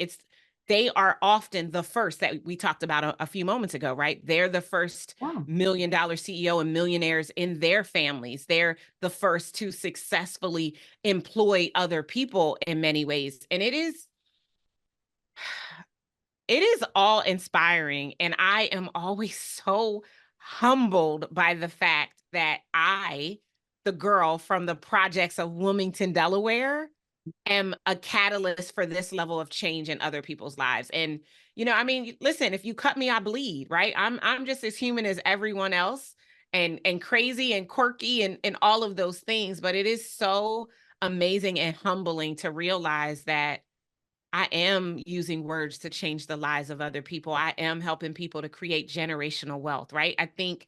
B: They are often the first that we talked about a few moments ago, right? They're the first
A: yeah.
B: $1 million CEO and millionaires in their families. They're the first to successfully employ other people in many ways. And it is all inspiring. And I am always so humbled by the fact that the girl from the projects of Wilmington, Delaware, am a catalyst for this level of change in other people's lives. And, I mean, listen, if you cut me, I bleed, right? I'm just as human as everyone else and crazy and quirky and all of those things. But it is so amazing and humbling to realize that I am using words to change the lives of other people. I am helping people to create generational wealth, right? I think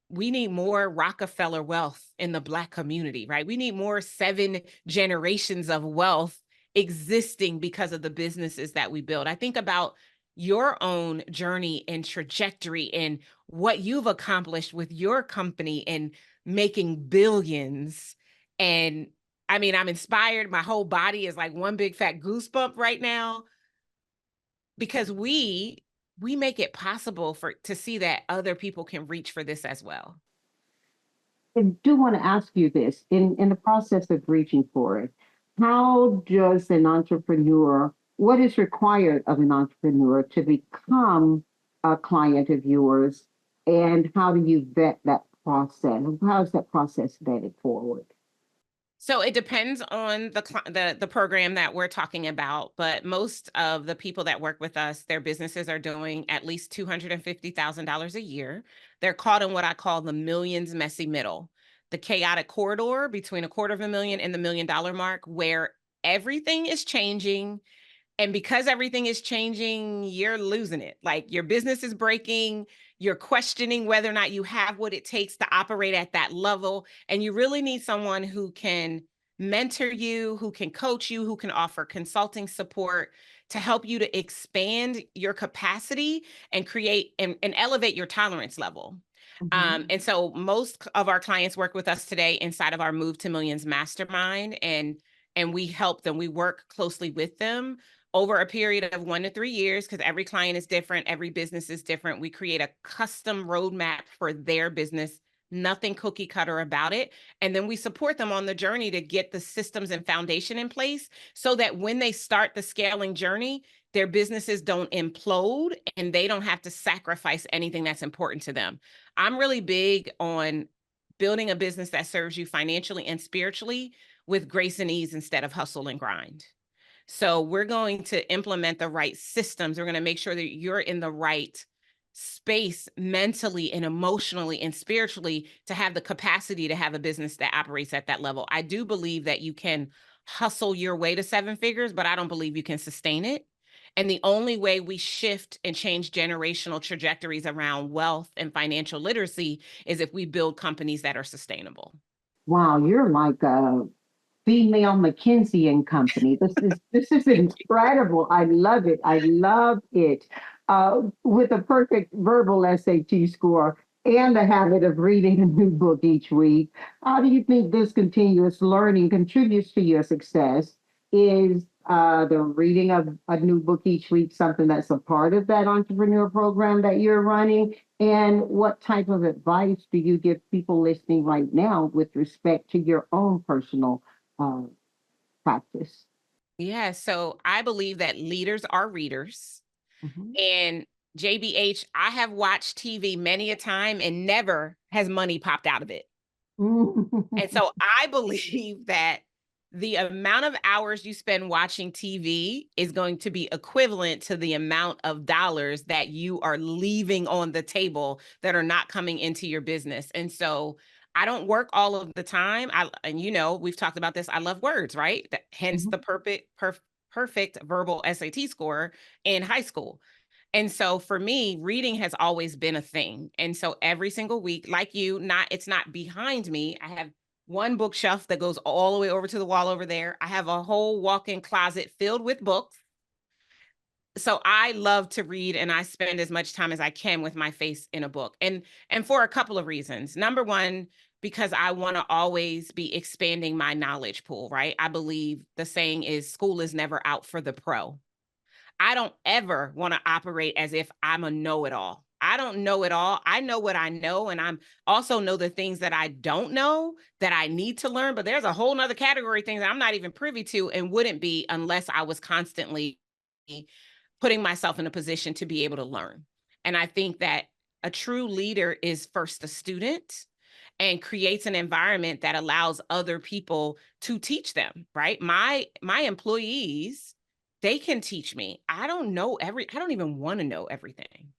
B: we need more Rockefeller wealth in the Black community, right? We need more 7 generations of wealth existing because of the businesses that we build. I think about your own journey and trajectory and what you've accomplished with your company and making billions. And I mean, I'm inspired. My whole body is like one big fat goosebump right now because we make it possible to see that other people can reach for this as well.
A: I do want to ask you this in the process of reaching for it, how does an entrepreneur, what is required of an entrepreneur to become a client of yours? And how do you vet that process? How is that process vetted forward?
B: So it depends on the program that we're talking about, but most of the people that work with us, their businesses are doing at least $250,000 a year. They're caught in what I call the millions messy middle, the chaotic corridor between $250,000 and the $1 million mark, where everything is changing. And because everything is changing, you're losing it. Like your business is breaking, you're questioning whether or not you have what it takes to operate at that level. And you really need someone who can mentor you, who can coach you, who can offer consulting support to help you to expand your capacity and create and elevate your tolerance level.
A: Mhm.
B: And so most of our clients work with us today inside of our Move to Millions mastermind, and we help them. We work closely with them over a period of 1 to 3 years because every client is different, every business is different. We create a custom roadmap for their business, nothing cookie cutter about it. And then we support them on the journey to get the systems and foundation in place so that when they start the scaling journey, their businesses don't implode and they don't have to sacrifice anything that's important to them. I'm really big on building a business that serves you financially and spiritually with grace and ease instead of hustle and grind. So we're going to implement the right systems. We're going to make sure that you're in the right space mentally and emotionally and spiritually to have the capacity to have a business that operates at that level. I do believe that you can hustle your way to 7 figures, but I don't believe you can sustain it. And the only way we shift and change generational trajectories around wealth and financial literacy is if we build companies that are sustainable.
A: Wow, you're like a female McKinsey and Company. This is incredible. I love it. I love it. With a perfect verbal SAT score and the habit of reading a new book each week, how do you think this continuous learning contributes to your success? Is the reading of a new book each week something that's a part of that entrepreneur program that you're running? And what type of advice do you give people listening right now with respect to your own personal uh, practice?
B: Yeah, so I believe that leaders are readers.
A: Mhm.
B: And JBH, I have watched TV many a time and never has money popped out of it. And so I believe that the amount of hours you spend watching TV is going to be equivalent to the amount of dollars that you are leaving on the table that are not coming into your business. And so I don't work all of the time. And we've talked about this. I love words, right? Hence
A: Mhm.
B: the perfect verbal SAT score in high school. And so for me, reading has always been a thing. And so every single week, like you, it's not behind me. I have one bookshelf that goes all the way over to the wall over there. I have a whole walk-in closet filled with books. So I love to read and I spend as much time as I can with my face in a book. And for a couple of reasons. Number one, because I want to always be expanding my knowledge pool, right? I believe the saying is school is never out for the pro. I don't ever want to operate as if I'm a know-it-all. I don't know it all. I know what I know, and I'm also know the things that I don't know that I need to learn. But there's a whole nother category of things that I'm not even privy to and wouldn't be unless I was constantly putting myself in a position to be able to learn. And I think that a true leader is first a student and creates an environment that allows other people to teach them, right? My employees, they can teach me. I don't even want to know everything.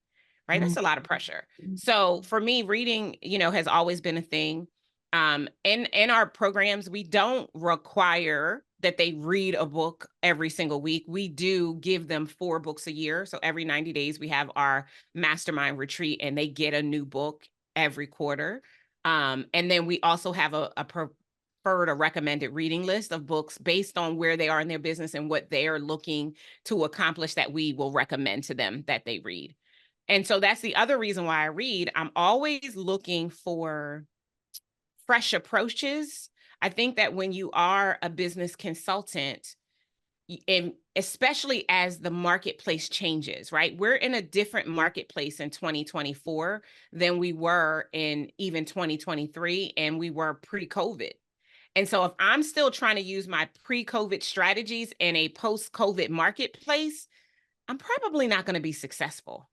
B: Right? That's
A: Mhm.
B: a lot of pressure. So for me, reading, has always been a thing. In our programs, we don't require that they read a book every single week. We do give them 4 books a year. So every 90 days, we have our mastermind retreat and they get a new book every quarter. And then we also have a preferred or recommended reading list of books based on where they are in their business and what they are looking to accomplish that we will recommend to them that they read. And so that's the other reason why I read. I'm always looking for fresh approaches. I think that when you are a business consultant, and especially as the marketplace changes, right? We're in a different marketplace in 2024 than we were in even 2023 and we were pre-COVID. And so if I'm still trying to use my pre-COVID strategies in a post-COVID marketplace, I'm probably not going to be successful.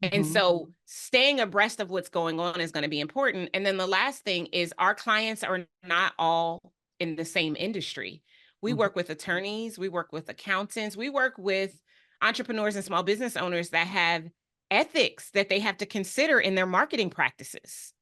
B: And
A: Mhm.
B: so staying abreast of what's going on is going to be important. And then the last thing is our clients are not all in the same industry. We
A: Mhm.
B: work with attorneys, we work with accountants, we work with entrepreneurs and small business owners that have ethics that they have to consider in their marketing practices.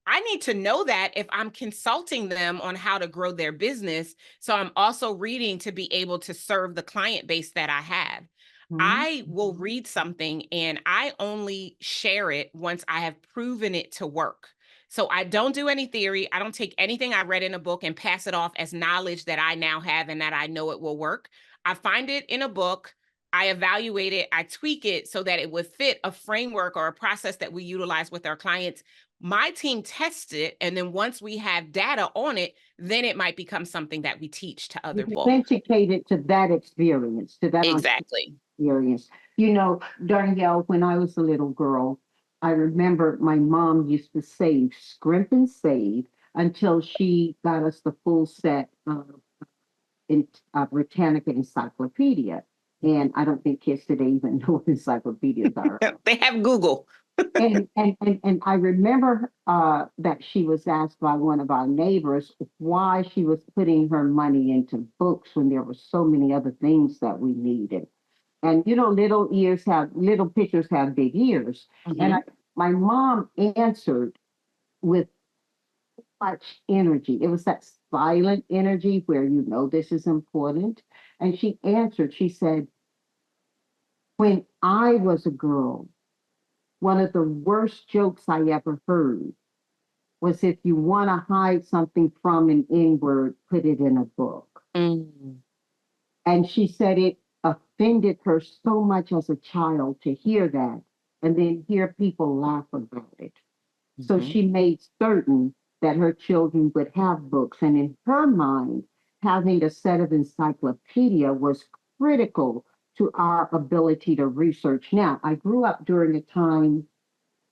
B: I need to know that if I'm consulting them on how to grow their business. So I'm also reading to be able to serve the client base that I have.
A: Mhm.
B: I will read something and I only share it once I have proven it to work. So I don't do any theory. I don't take anything I read in a book and pass it off as knowledge that I now have and that I know it will work. I find it in a book. I evaluate it, I tweak it so that it would fit a framework or a process that we utilize with our clients. My team tests it. And then once we have data on it, then it might become something that we teach to
A: You
B: other people.
A: authenticate it to that experience, to that
B: Exactly.
A: experience. Darnyelle, when I was a little girl, I remember my mom used to save, scrimp and save until she got us the full set in Britannica Encyclopedia. And I don't think kids today even know what encyclopedias are.
B: They have Google.
A: And I remember that she was asked by one of our neighbors why she was putting her money into books when there were so many other things that we needed. And little pictures have big ears. And
B: Mhm.
A: my mom answered with much energy. It was that silent energy where this is important. And she answered, she said, When I was a girl, one of the worst jokes I ever heard was if you want to hide something from an N word, put it in a book.
B: Mm.
A: And she said it offended her so much as a child to hear that and then hear people laugh about it. So
B: Mhm.
A: she made certain that her children would have books. And in her mind, having a set of encyclopedia was critical to our ability to research. Now, I grew up during a time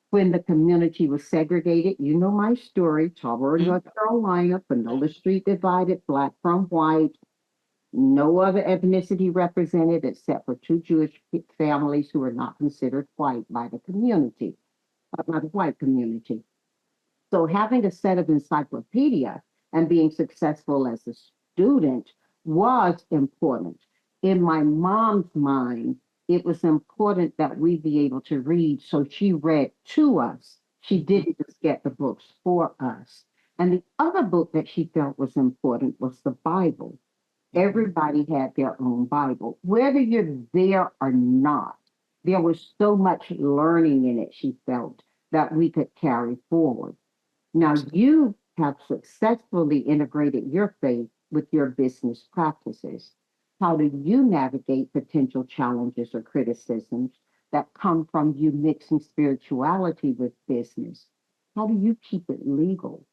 A: when the community was segregated. You know my story, Howroyd,
B: Mm.
A: North Carolina, Panola Street divided, black from white, no other ethnicity represented except for two Jewish families who were not considered white by the community, by the white community. So having a set of encyclopedia and being successful as a student was important. In my mom's mind, it was important that we be able to read. So she read to us. She
B: Mhm.
A: didn't just get the books for us. And the other book that she felt was important was the Bible.
B: Mhm.
A: Everybody had their own Bible. Whether you're there or not, there was so much learning in it, she felt, that we could carry forward. Now,
B: Absolutely.
A: you have successfully integrated your faith with your business practices. How do you navigate potential challenges or criticisms that come from you mixing spirituality with business? How do you keep it legal?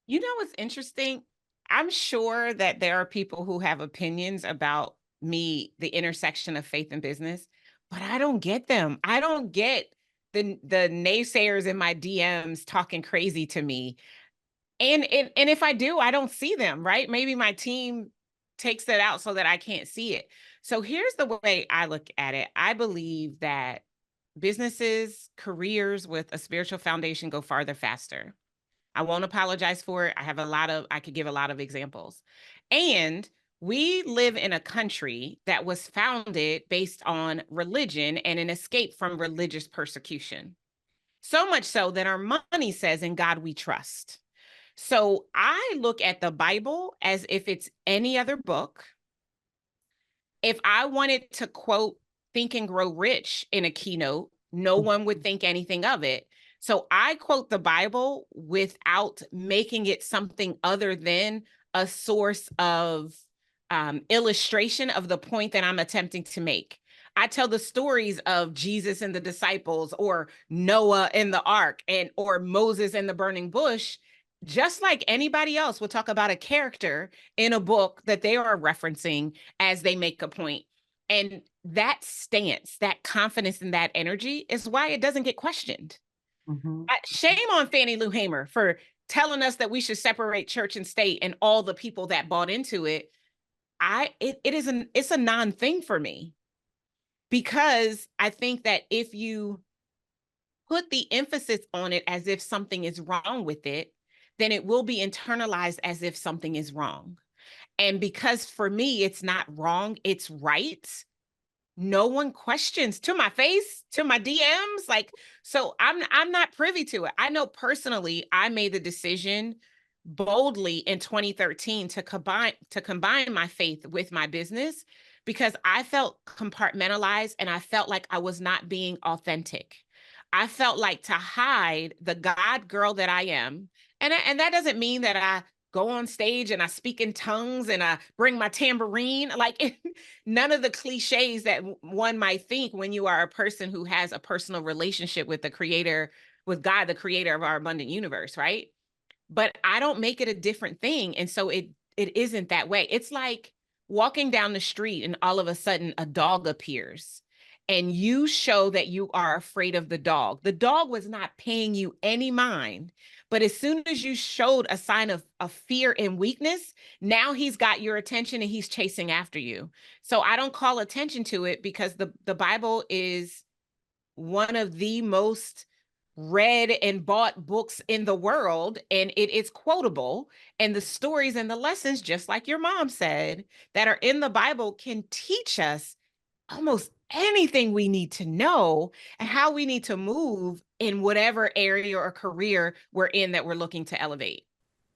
B: You know what's interesting? I'm sure that there are people who have opinions about me, the intersection of faith and business, but I don't get them. I don't get the naysayers in my DMs talking crazy to me. And if I do, I don't see them, right? Maybe my team takes that out so that I can't see it. So here's the way I look at it. I believe that businesses, careers with a spiritual foundation go farther faster. I won't apologize for it. I could give a lot of examples. And we live in a country that was founded based on religion and an escape from religious persecution. So much so that our money says, "In God we trust." So I look at the Bible as if it's any other book. If I wanted to quote Think and Grow Rich in a keynote, no one would think anything of it. So I quote the Bible without making it something other than a source of illustration of the point that I'm attempting to make. I tell the stories of Jesus and the disciples, or Noah and the ark, and or Moses and the burning bush, just like anybody else will talk about a character in a book that they are referencing as they make a point. And that stance, that confidence, and that energy is why it doesn't get questioned.
A: Mhm.
B: Shame on Fannie Lou Hamer for telling us that we should separate church and state and all the people that bought into it. It's a non-thing for me, because I think that if you put the emphasis on it as if something is wrong with it, then it will be internalized as if something is wrong. And because for me, it's not wrong, it's right. No one questions to my face, to my DMs. Like, so I'm not privy to it. I know personally, I made the decision boldly in 2013 to combine my faith with my business, because I felt compartmentalized and I felt like I was not being authentic. I felt like to hide the God girl that I am. And that doesn't mean that I go on stage and I speak in tongues and I bring my tambourine. Like, none of the cliches that one might think when you are a person who has a personal relationship with the creator, with God, the creator of our abundant universe, right? But I don't make it a different thing. And so it isn't that way. It's like walking down the street and all of a sudden a dog appears and you show that you are afraid of the dog. The dog was not paying you any mind, but as soon as you showed a sign of fear and weakness, now he's got your attention and he's chasing after you. So I don't call attention to it, because the Bible is one of the most read and bought books in the world, and it is quotable. And the stories and the lessons, just like your mom said, that are in the Bible can teach us almost anything we need to know and how we need to move in whatever area or career we're in that we're looking to elevate.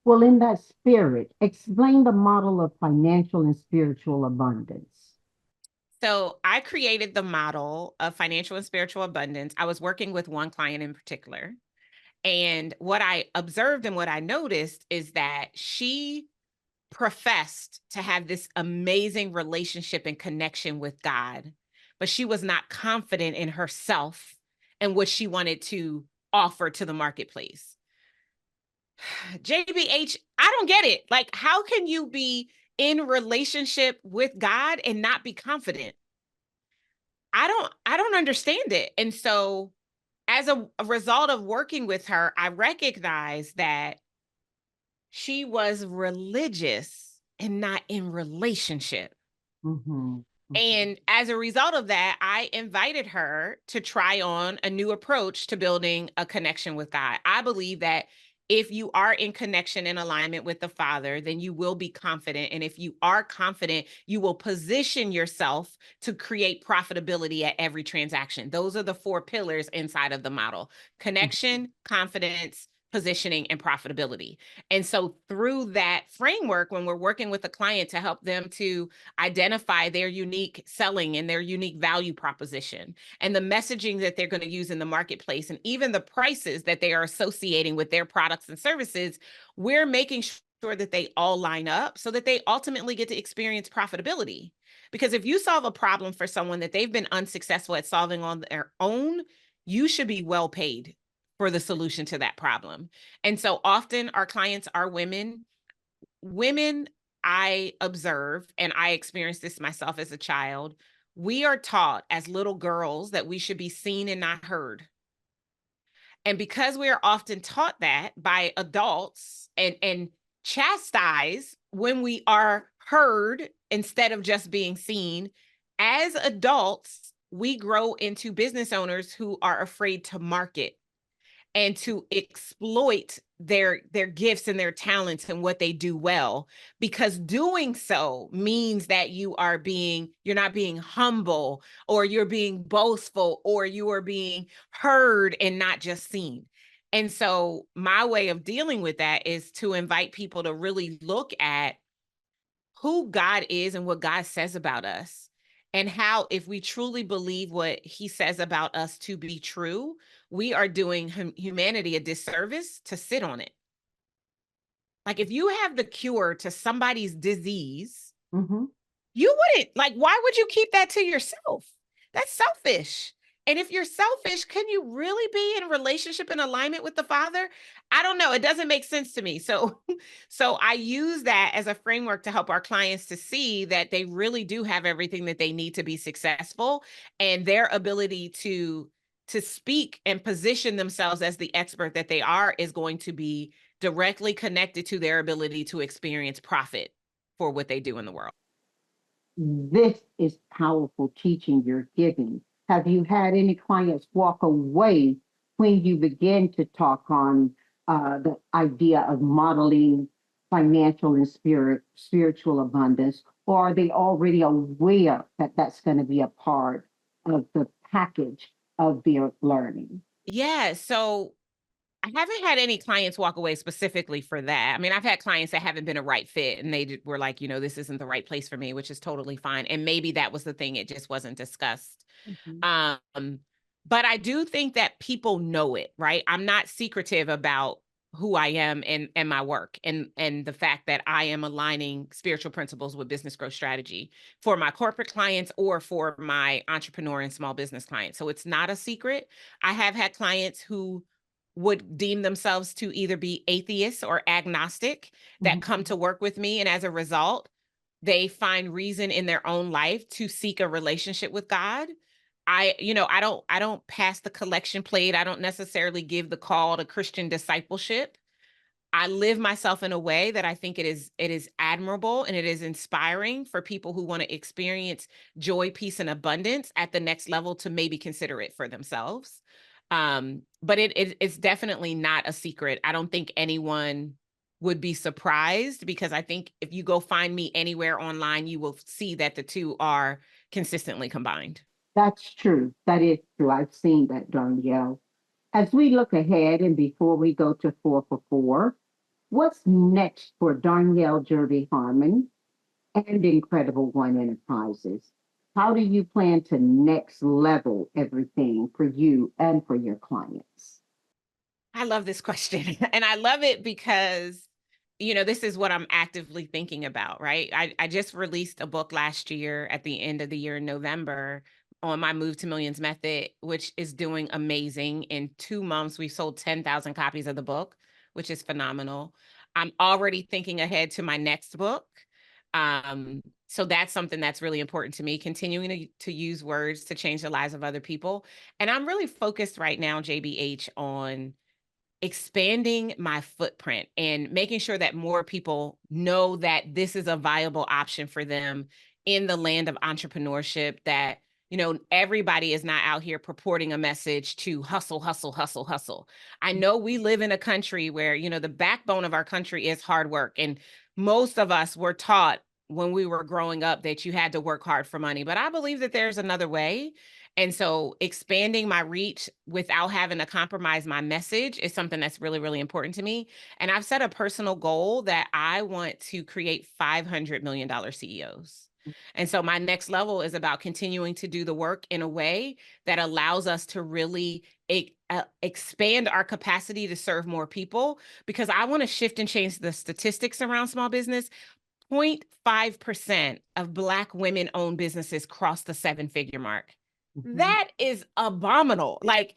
A: Well, in that spirit, explain the model of financial and spiritual abundance.
B: So I created the model of financial and spiritual abundance. I was working with one client in particular. And what I observed and what I noticed is that she professed to have this amazing relationship and connection with God, but she was not confident in herself and what she wanted to offer to the marketplace. JBH, I don't get it. Like, how can you be in relationship with God and not be confident? I don't understand it. And so as a result of working with her, I recognized that she was religious and not in relationship.
A: Mm-hmm.
B: And as a result of that, I invited her to try on a new approach to building a connection with God. I believe that if you are in connection and alignment with the Father, then you will be confident. And if you are confident, you will position yourself to create profitability at every transaction. Those are the four pillars inside of the model: connection, confidence, positioning, and profitability. And so through that framework, when we're working with a client to help them to identify their unique selling and their unique value proposition and the messaging that they're going to use in the marketplace, and even the prices that they are associating with their products and services, we're making sure that they all line up so that they ultimately get to experience profitability. Because if you solve a problem for someone that they've been unsuccessful at solving on their own, you should be well paid for the solution to that problem. And so often our clients are women. Women, I observe, and I experienced this myself as a child, we are taught as little girls that we should be seen and not heard. And because we are often taught that by adults and chastised when we are heard instead of just being seen, as adults, we grow into business owners who are afraid to market and to exploit their gifts and their talents and what they do well, because doing so means that you're not being humble, or you're being boastful, or you are being heard and not just seen. And so my way of dealing with that is to invite people to really look at who God is and what God says about us, and how, if we truly believe what he says about us to be true, we are doing humanity a disservice to sit on it. Like, if you have the cure to somebody's disease,
A: Mm-hmm.
B: you wouldn't, like, why would you keep that to yourself? That's selfish. And if you're selfish, can you really be in relationship and alignment with the Father? I don't know. It doesn't make sense to me. So, so I use that as a framework to help our clients to see that they really do have everything that they need to be successful, and their ability to speak and position themselves as the expert that they are is going to be directly connected to their ability to experience profit for what they do in the world.
A: This is powerful teaching you're giving. Have you had any clients walk away when you begin to talk on the idea of modeling financial and spiritual abundance, or are they already aware that that's going to be a part of the package of their learning?
B: Yeah. So I haven't had any clients walk away specifically for that. I mean, I've had clients that haven't been a right fit, and they were like, this isn't the right place for me, which is totally fine. And maybe that was the thing. It just wasn't discussed.
A: Mhm.
B: But I do think that people know it, right? I'm not secretive about who I am and my work, and the fact that I am aligning spiritual principles with business growth strategy for my corporate clients or for my entrepreneur and small business clients. So it's not a secret. I have had clients who would deem themselves to either be atheists or agnostic that come to work with me, and as a result, they find reason in their own life to seek a relationship with God. I don't pass the collection plate. I don't necessarily give the call to Christian discipleship. I live myself in a way that I think it is admirable and it is inspiring for people who want to experience joy, peace, and abundance at the next level to maybe consider it for themselves. But it's definitely not a secret. I don't think anyone would be surprised, because I think if you go find me anywhere online, you will see that the two are consistently combined.
A: That's true. That is true. I've seen that, Darnyelle. As we look ahead and before we go to 4 for 4, what's next for Darnyelle Jervey Harmon and Incredible One Enterprises? How do you plan to next level everything for you and for your clients?
B: I love this question. And I love it because, this is what I'm actively thinking about, right? I just released a book last year at the end of the year in November on my Move to Millions method, which is doing amazing. In 2 months, we sold 10,000 copies of the book, which is phenomenal. I'm already thinking ahead to my next book. So that's something that's really important to me, continuing to use words to change the lives of other people. And I'm really focused right now, JBH, on expanding my footprint and making sure that more people know that this is a viable option for them in the land of entrepreneurship, that everybody is not out here purporting a message to hustle, hustle, hustle, hustle. I know we live in a country where the backbone of our country is hard work, and most of us were taught when we were growing up that you had to work hard for money, but I believe that there's another way. And so expanding my reach without having to compromise my message is something that's really, really important to me. And I've set a personal goal that I want to create $500 million CEOs. And so my next level is about continuing to do the work in a way that allows us to really expand our capacity to serve more people, because I want to shift and change the statistics around small business. 0.5% of Black women-owned businesses cross the seven-figure mark. That is abominable. Like,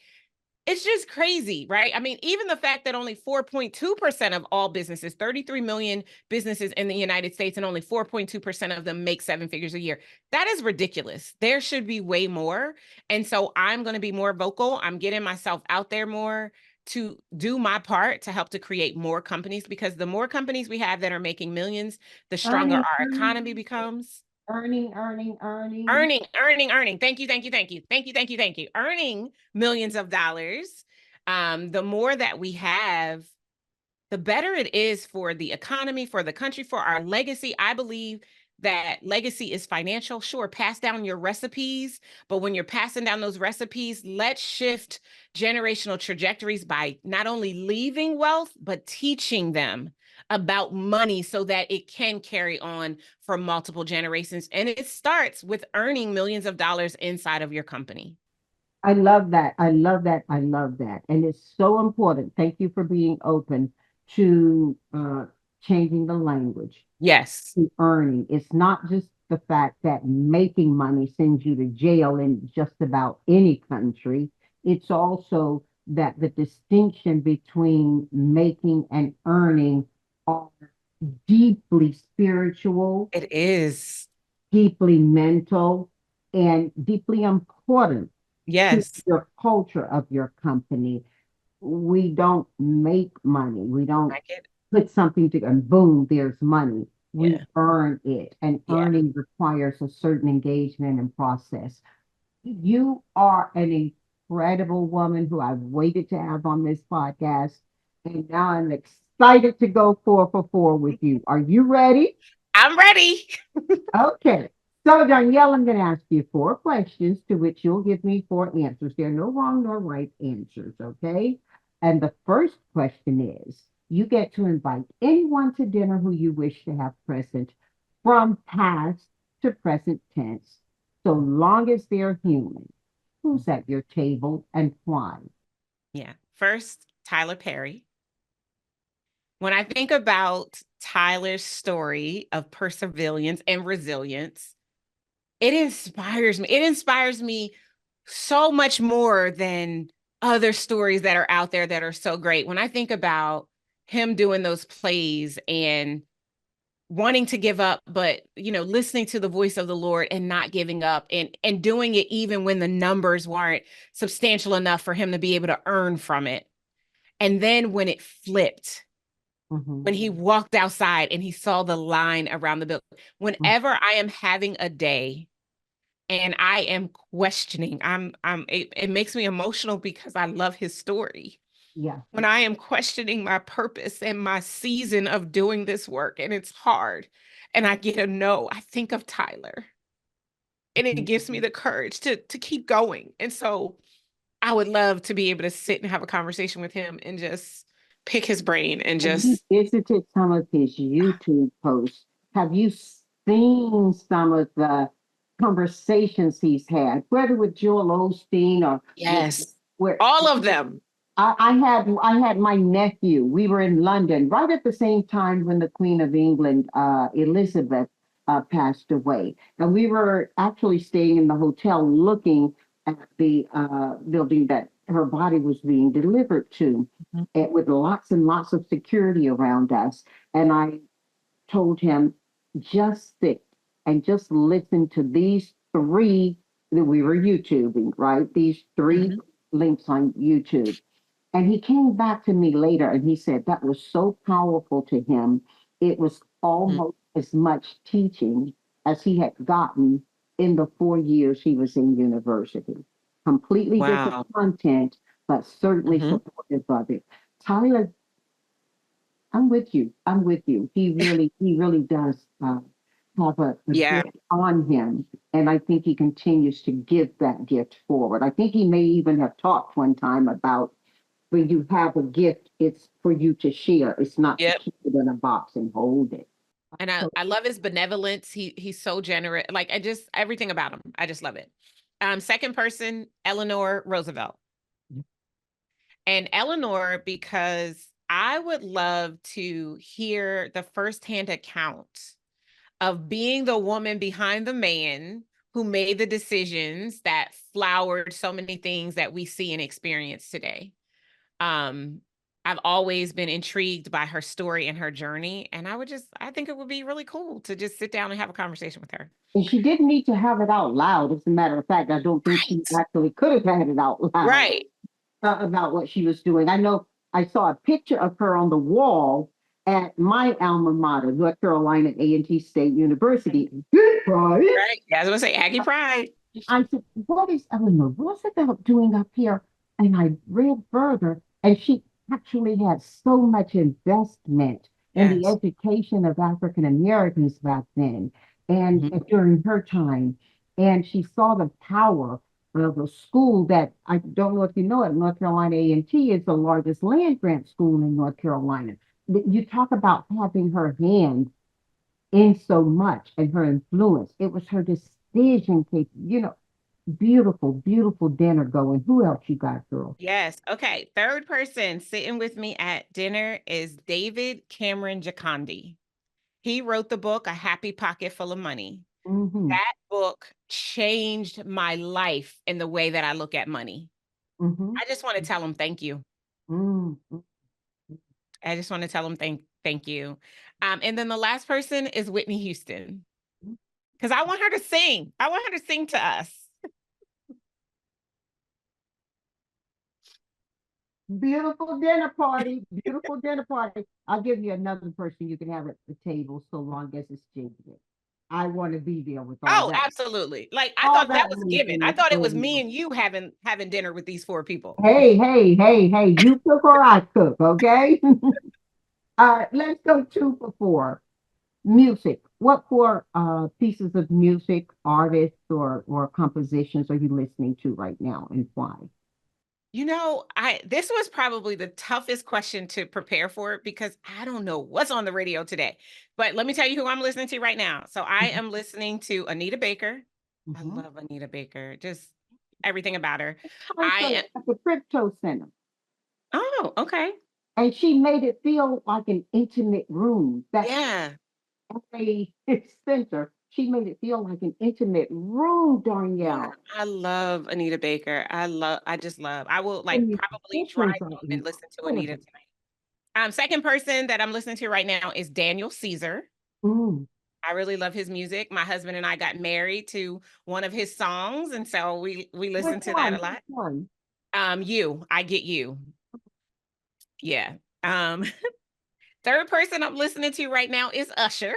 B: it's just crazy, right? I mean, even the fact that only 4.2% of all businesses, 33 million businesses in the United States, and only 4.2% of them make seven figures a year, that is ridiculous. There should be way more. And so I'm going to be more vocal. I'm getting myself out there more to do my part to help to create more companies, because the more companies we have that are making millions, the stronger our economy becomes.
A: Earning, earning, earning.
B: Earning. Thank you, thank you, thank you. Thank you, thank you, thank you. Earning millions of dollars. The more that we have, the better it is for the economy, for the country, for our legacy. I believe that legacy is financial. Sure, pass down your recipes, but when you're passing down those recipes, let's shift generational trajectories by not only leaving wealth, but teaching them about money so that it can carry on for multiple generations. And it starts with earning millions of dollars inside of your company.
A: I love that. I love that. I love that. And it's so important. Thank you for being open to changing the language
B: Yes.
A: to earning. It's not just the fact that making money sends you to jail in just about any country. It's also that the distinction between making and earning are deeply spiritual,
B: It is.
A: deeply mental, and deeply important to
B: Yes.
A: your culture of your company. We don't make money. We don't
B: I get it.
A: put something to, and boom, there's money. We
B: Yeah.
A: earn it, and
B: Yeah.
A: earning requires a certain engagement and process. You are an incredible woman who I've waited to have on this podcast, and now I'm excited to go 4 for 4 with you. Are you ready?
B: I'm ready.
A: Okay. So, Darnyelle, I'm going to ask you 4 questions to which you'll give me 4 answers. There are no wrong nor right answers, okay? And the first question is, you get to invite anyone to dinner who you wish to have present from past to present tense, so long as they're human. Who's at your table and why?
B: Yeah. First, Tyler Perry. When I think about Tyler's story of perseverance and resilience, it inspires me. It inspires me so much more than other stories that are out there that are so great. When I think about him doing those plays and wanting to give up, but listening to the voice of the Lord and not giving up, and doing it even when the numbers weren't substantial enough for him to be able to earn from it. And then when it flipped, when he walked outside and he saw the line around the building. Whenever I am having a day and I am questioning, it makes me emotional because I love his story.
A: Yeah.
B: When I am questioning my purpose and my season of doing this work and it's hard and I get a no, I think of Tyler, and it gives me the courage to keep going. And so I would love to be able to sit and have a conversation with him and just pick his brain and
A: Have you
B: just
A: visited some of his YouTube posts? Have you seen some of the conversations he's had, whether with Joel Osteen or
B: Yes.
A: where
B: All of them.
A: I had my nephew. We were in London right at the same time when the Queen of England, Elizabeth, passed away, and we were actually staying in the hotel looking at the building that her body was being delivered to,
B: Mhm.
A: with lots and lots of security around us. And I told him, just sit and just listen to these three that we were YouTubing, right? These three
B: Mhm.
A: links on YouTube. And he came back to me later and he said that was so powerful to him. It was
B: Mhm.
A: almost as much teaching as he had gotten in the 4 years he was in university. Completely different
B: Wow.
A: content, but certainly
B: Mhm.
A: supportive of it. Tyler, I'm with you. I'm with you. He really does have a
B: Yeah.
A: gift on him, and I think he continues to give that gift forward. I think he may even have talked one time about when you have a gift, it's for you to share. It's not to
B: Yep.
A: keep it in a box and hold it.
B: And
A: So,
B: I love his benevolence. He's so generous. Like I just everything about him. I just love it. Second person, Eleanor Roosevelt. And Eleanor, because I would love to hear the firsthand account of being the woman behind the man who made the decisions that flowered so many things that we see and experience today. Um, I've always been intrigued by her story and her journey, and I think it would be really cool to just sit down and have a conversation with her.
A: and she didn't need to have it out loud. As a matter of fact, I don't think she
B: Right.
A: actually could have had it out loud
B: Right.
A: about what she was doing. I know I saw a picture of her on the wall at my alma mater, North Carolina A&T State University. Right?
B: Right. Yeah, I was gonna say Aggie Pride.
A: I said, what is Eleanor Roosevelt doing up here? And I read further, and she actually had so much investment in the
B: Yes.
A: education of African Americans back then and
B: Mhm.
A: during her time. And she saw the power of a school that I don't know if you know it, North Carolina A&T is the largest land grant school in North Carolina. You talk about having her hand in so much and her influence. It was her decision making, beautiful, beautiful dinner going. Who else you got, girl?
B: Yes. Okay. Third person sitting with me at dinner is David Cameron Jacondi. He wrote the book A Happy Pocket Full of Money.
A: Mm-hmm.
B: That book changed my life in the way that I look at money.
A: Mm-hmm.
B: I just want to tell him thank you.
A: Mm-hmm.
B: I just want to tell him thank you. And then the last person is Whitney Houston because I want her to sing. I want her to sing to us.
A: Beautiful dinner party. Beautiful dinner party. I'll give you another person you can have at the table so long as it's genuine. I want to be there with
B: Oh, absolutely. Like I
A: all
B: thought that
A: that
B: was given. I
A: laziness
B: thought it was
A: going
B: me
A: on.
B: and you having dinner with these four people.
A: Hey, hey, hey, hey, you cook or I cook, okay? All right, let's go 2 for 4. Music. What four pieces of music, artists, or compositions are you listening to right now, and why?
B: I this was probably the toughest question to prepare for because I don't know what's on the radio today. But let me tell you who I'm listening to right now. So I am listening to Anita Baker. I
A: Mm-hmm.
B: love Anita Baker. Just everything about her. I
A: Concert
B: am
A: at the Crypto Center,
B: Oh, okay.
A: and she made it feel like an intimate room. That
B: Yeah.
A: a center, she made it feel like an intimate room,
B: Yeah.
A: Darnyelle.
B: I love Anita Baker. I just love. I will
A: The
B: like probably drive
A: musicians are
B: home and listen to Anita
A: incredible.
B: tonight. Second person that I'm listening to right now is Daniel Caesar.
A: Mm.
B: I really love his music. My husband and I got married to one of his songs, and so we
A: Which
B: listen to that a
A: one? Which
B: lot.
A: one?
B: I Get You. Yeah. Um, third person I'm listening to right now is Usher.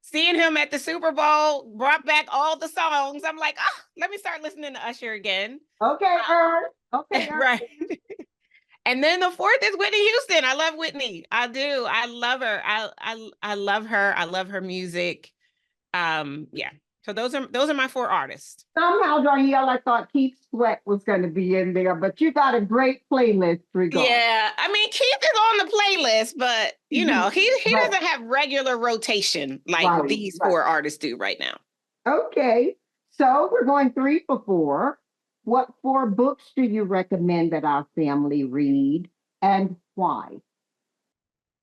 B: Seeing him at the Super Bowl brought back all the songs. I'm like, oh, let me start listening to Usher again.
A: Okay, Earth. Okay, Earth.
B: Right. And then the fourth is Whitney Houston. I love Whitney. I do. I love her. I love her. I love her music. Yeah. So those are my four artists.
A: Somehow, Darnyelle, I thought Keith Sweat was going to be in there, but you got a great playlist regard.
B: Yeah, I mean Keith is on the playlist, but
A: Mhm.
B: he
A: Right,
B: doesn't have regular rotation like
A: right,
B: these
A: right.
B: four artists do right now.
A: Okay. So we're going 3 for 4. What 4 books do you recommend that our family read and why?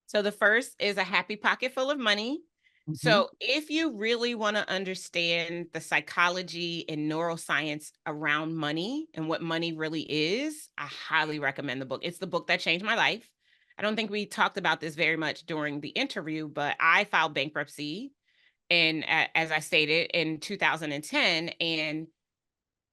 B: So the first is A Happy Pocket Full of Money.
A: Mhm.
B: So if you really want to understand the psychology and neuroscience around money and what money really is, I highly recommend the book. It's the book that changed my life. I don't think we talked about this very much during the interview, but I filed bankruptcy in, as I stated, in 2010, and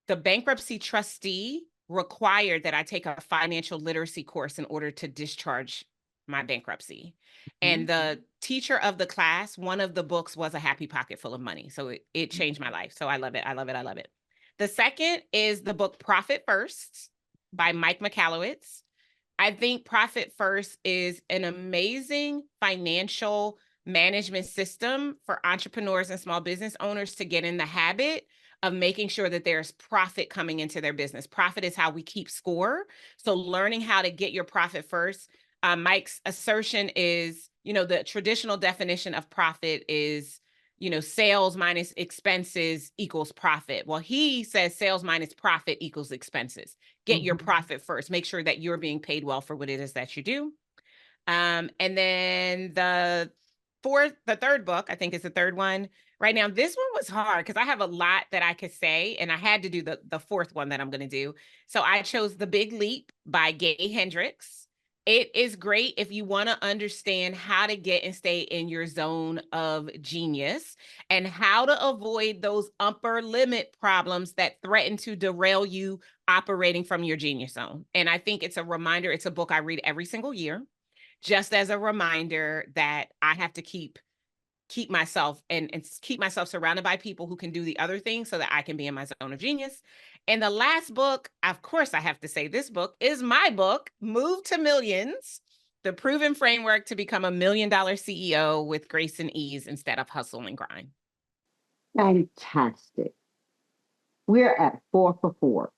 B: the bankruptcy trustee required that I take a financial literacy course in order to discharge my bankruptcy. And the teacher of the class, one of the books was A Happy Pocket Full of Money. So it changed my life. So I love it. I love it. I love it. The second is the book Profit First by Mike Michalowicz. I think Profit First is an amazing financial management system for entrepreneurs and small business owners to get in the habit of making sure that there's profit coming into their business. Profit is how we keep score. So learning how to get your profit first. Mike's assertion is, the traditional definition of profit is, sales minus expenses equals profit. Well, he says sales minus profit equals expenses. Get your profit first. Make sure that you're being paid well for what it is that you do. And then the third book, I think is the third one. Right now, this one was hard because I have a lot that I could say, and I had to do the fourth one that I'm going to do. So I chose The Big Leap by Gay Hendricks. It is great if you want to understand how to get and stay in your zone of genius and how to avoid those upper limit problems that threaten to derail you operating from your genius zone. And I think it's a reminder. It's a book I read every single year, just as a reminder that I have to keep myself and keep myself surrounded by people who can do the other things so that I can be in my zone of genius. And the last book, of course, I have to say this book is my book, Move to Millions, the proven framework to become $1 million CEO with grace and ease instead of hustle and grind.
A: Fantastic. We're at 4 for 4.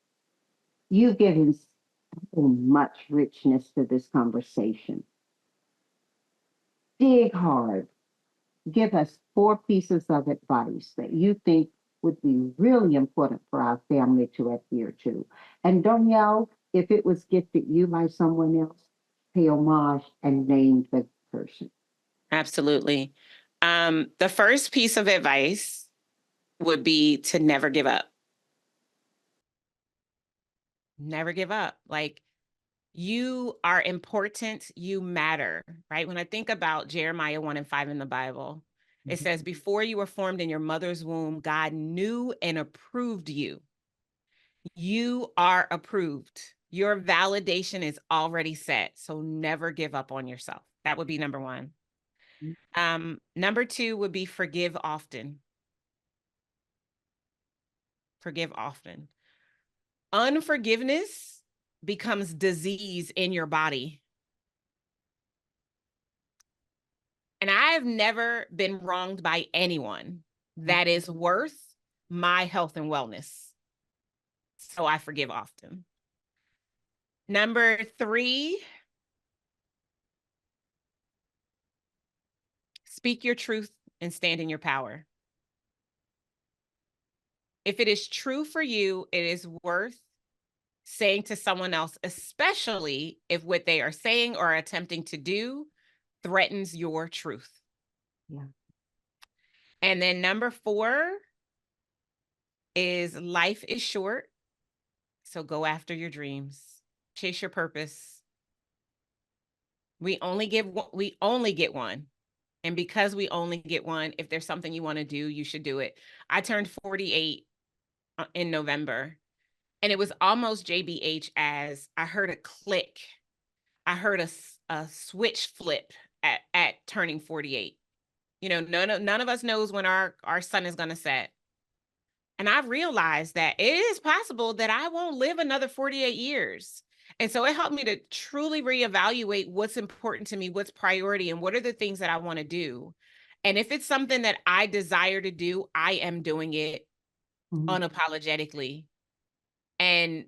A: You've given so much richness to this conversation. Dig hard. Give us 4 pieces of advice that you think would be really important for our family to adhere to. And Darnyelle, if it was gifted you by someone else, pay homage and name the person.
B: Absolutely. The first piece of advice would be to never give up. Never give up. Like, you are important, you matter, right? When I think about Jeremiah 1:5 in the Bible, it says, before you were formed in your mother's womb, God knew and approved you. You are approved. Your validation is already set. So never give up on yourself. That would be number one. Number two would be forgive often. Forgive often. Unforgiveness becomes disease in your body. And I've never been wronged by anyone that is worth my health and wellness. So I forgive often. Number three, speak your truth and stand in your power. If it is true for you, it is worth saying to someone else, especially if what they are saying or attempting to do threatens your truth.
A: Yeah.
B: And then number four is life is short. So go after your dreams, chase your purpose. We only get one. And because we only get one, if there's something you want to do, you should do it. I turned 48 in November, and it was almost JBH as I heard a click. I heard a switch flip at turning 48. None of us knows when our sun is going to set. And I realized that it is possible that I won't live another 48 years. And so it helped me to truly reevaluate what's important to me, what's priority, and what are the things that I want to do. And if it's something that I desire to do, I am doing it unapologetically. And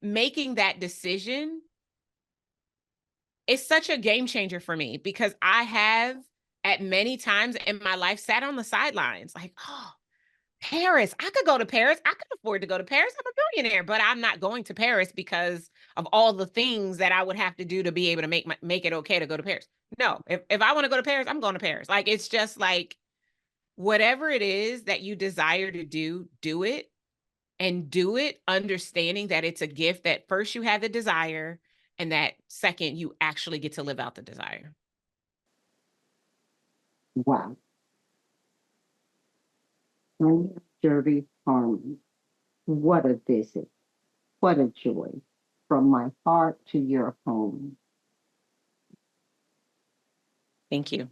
B: making that decision is such a game changer for me because I have at many times in my life sat on the sidelines like, oh, Paris. I could go to Paris. I could afford to go to Paris. I'm a billionaire, but I'm not going to Paris because of all the things that I would have to do to be able to make it okay to go to Paris. No, if I want to go to Paris, I'm going to Paris. Like, it's just like, whatever it is that you desire to do, do it, and do it understanding that it's a gift, that first you have the desire, and that second you actually get to live out the desire.
A: Wow. Darnyelle Jervey Harmon. What a visit. What a joy. From my heart to your home.
B: Thank you.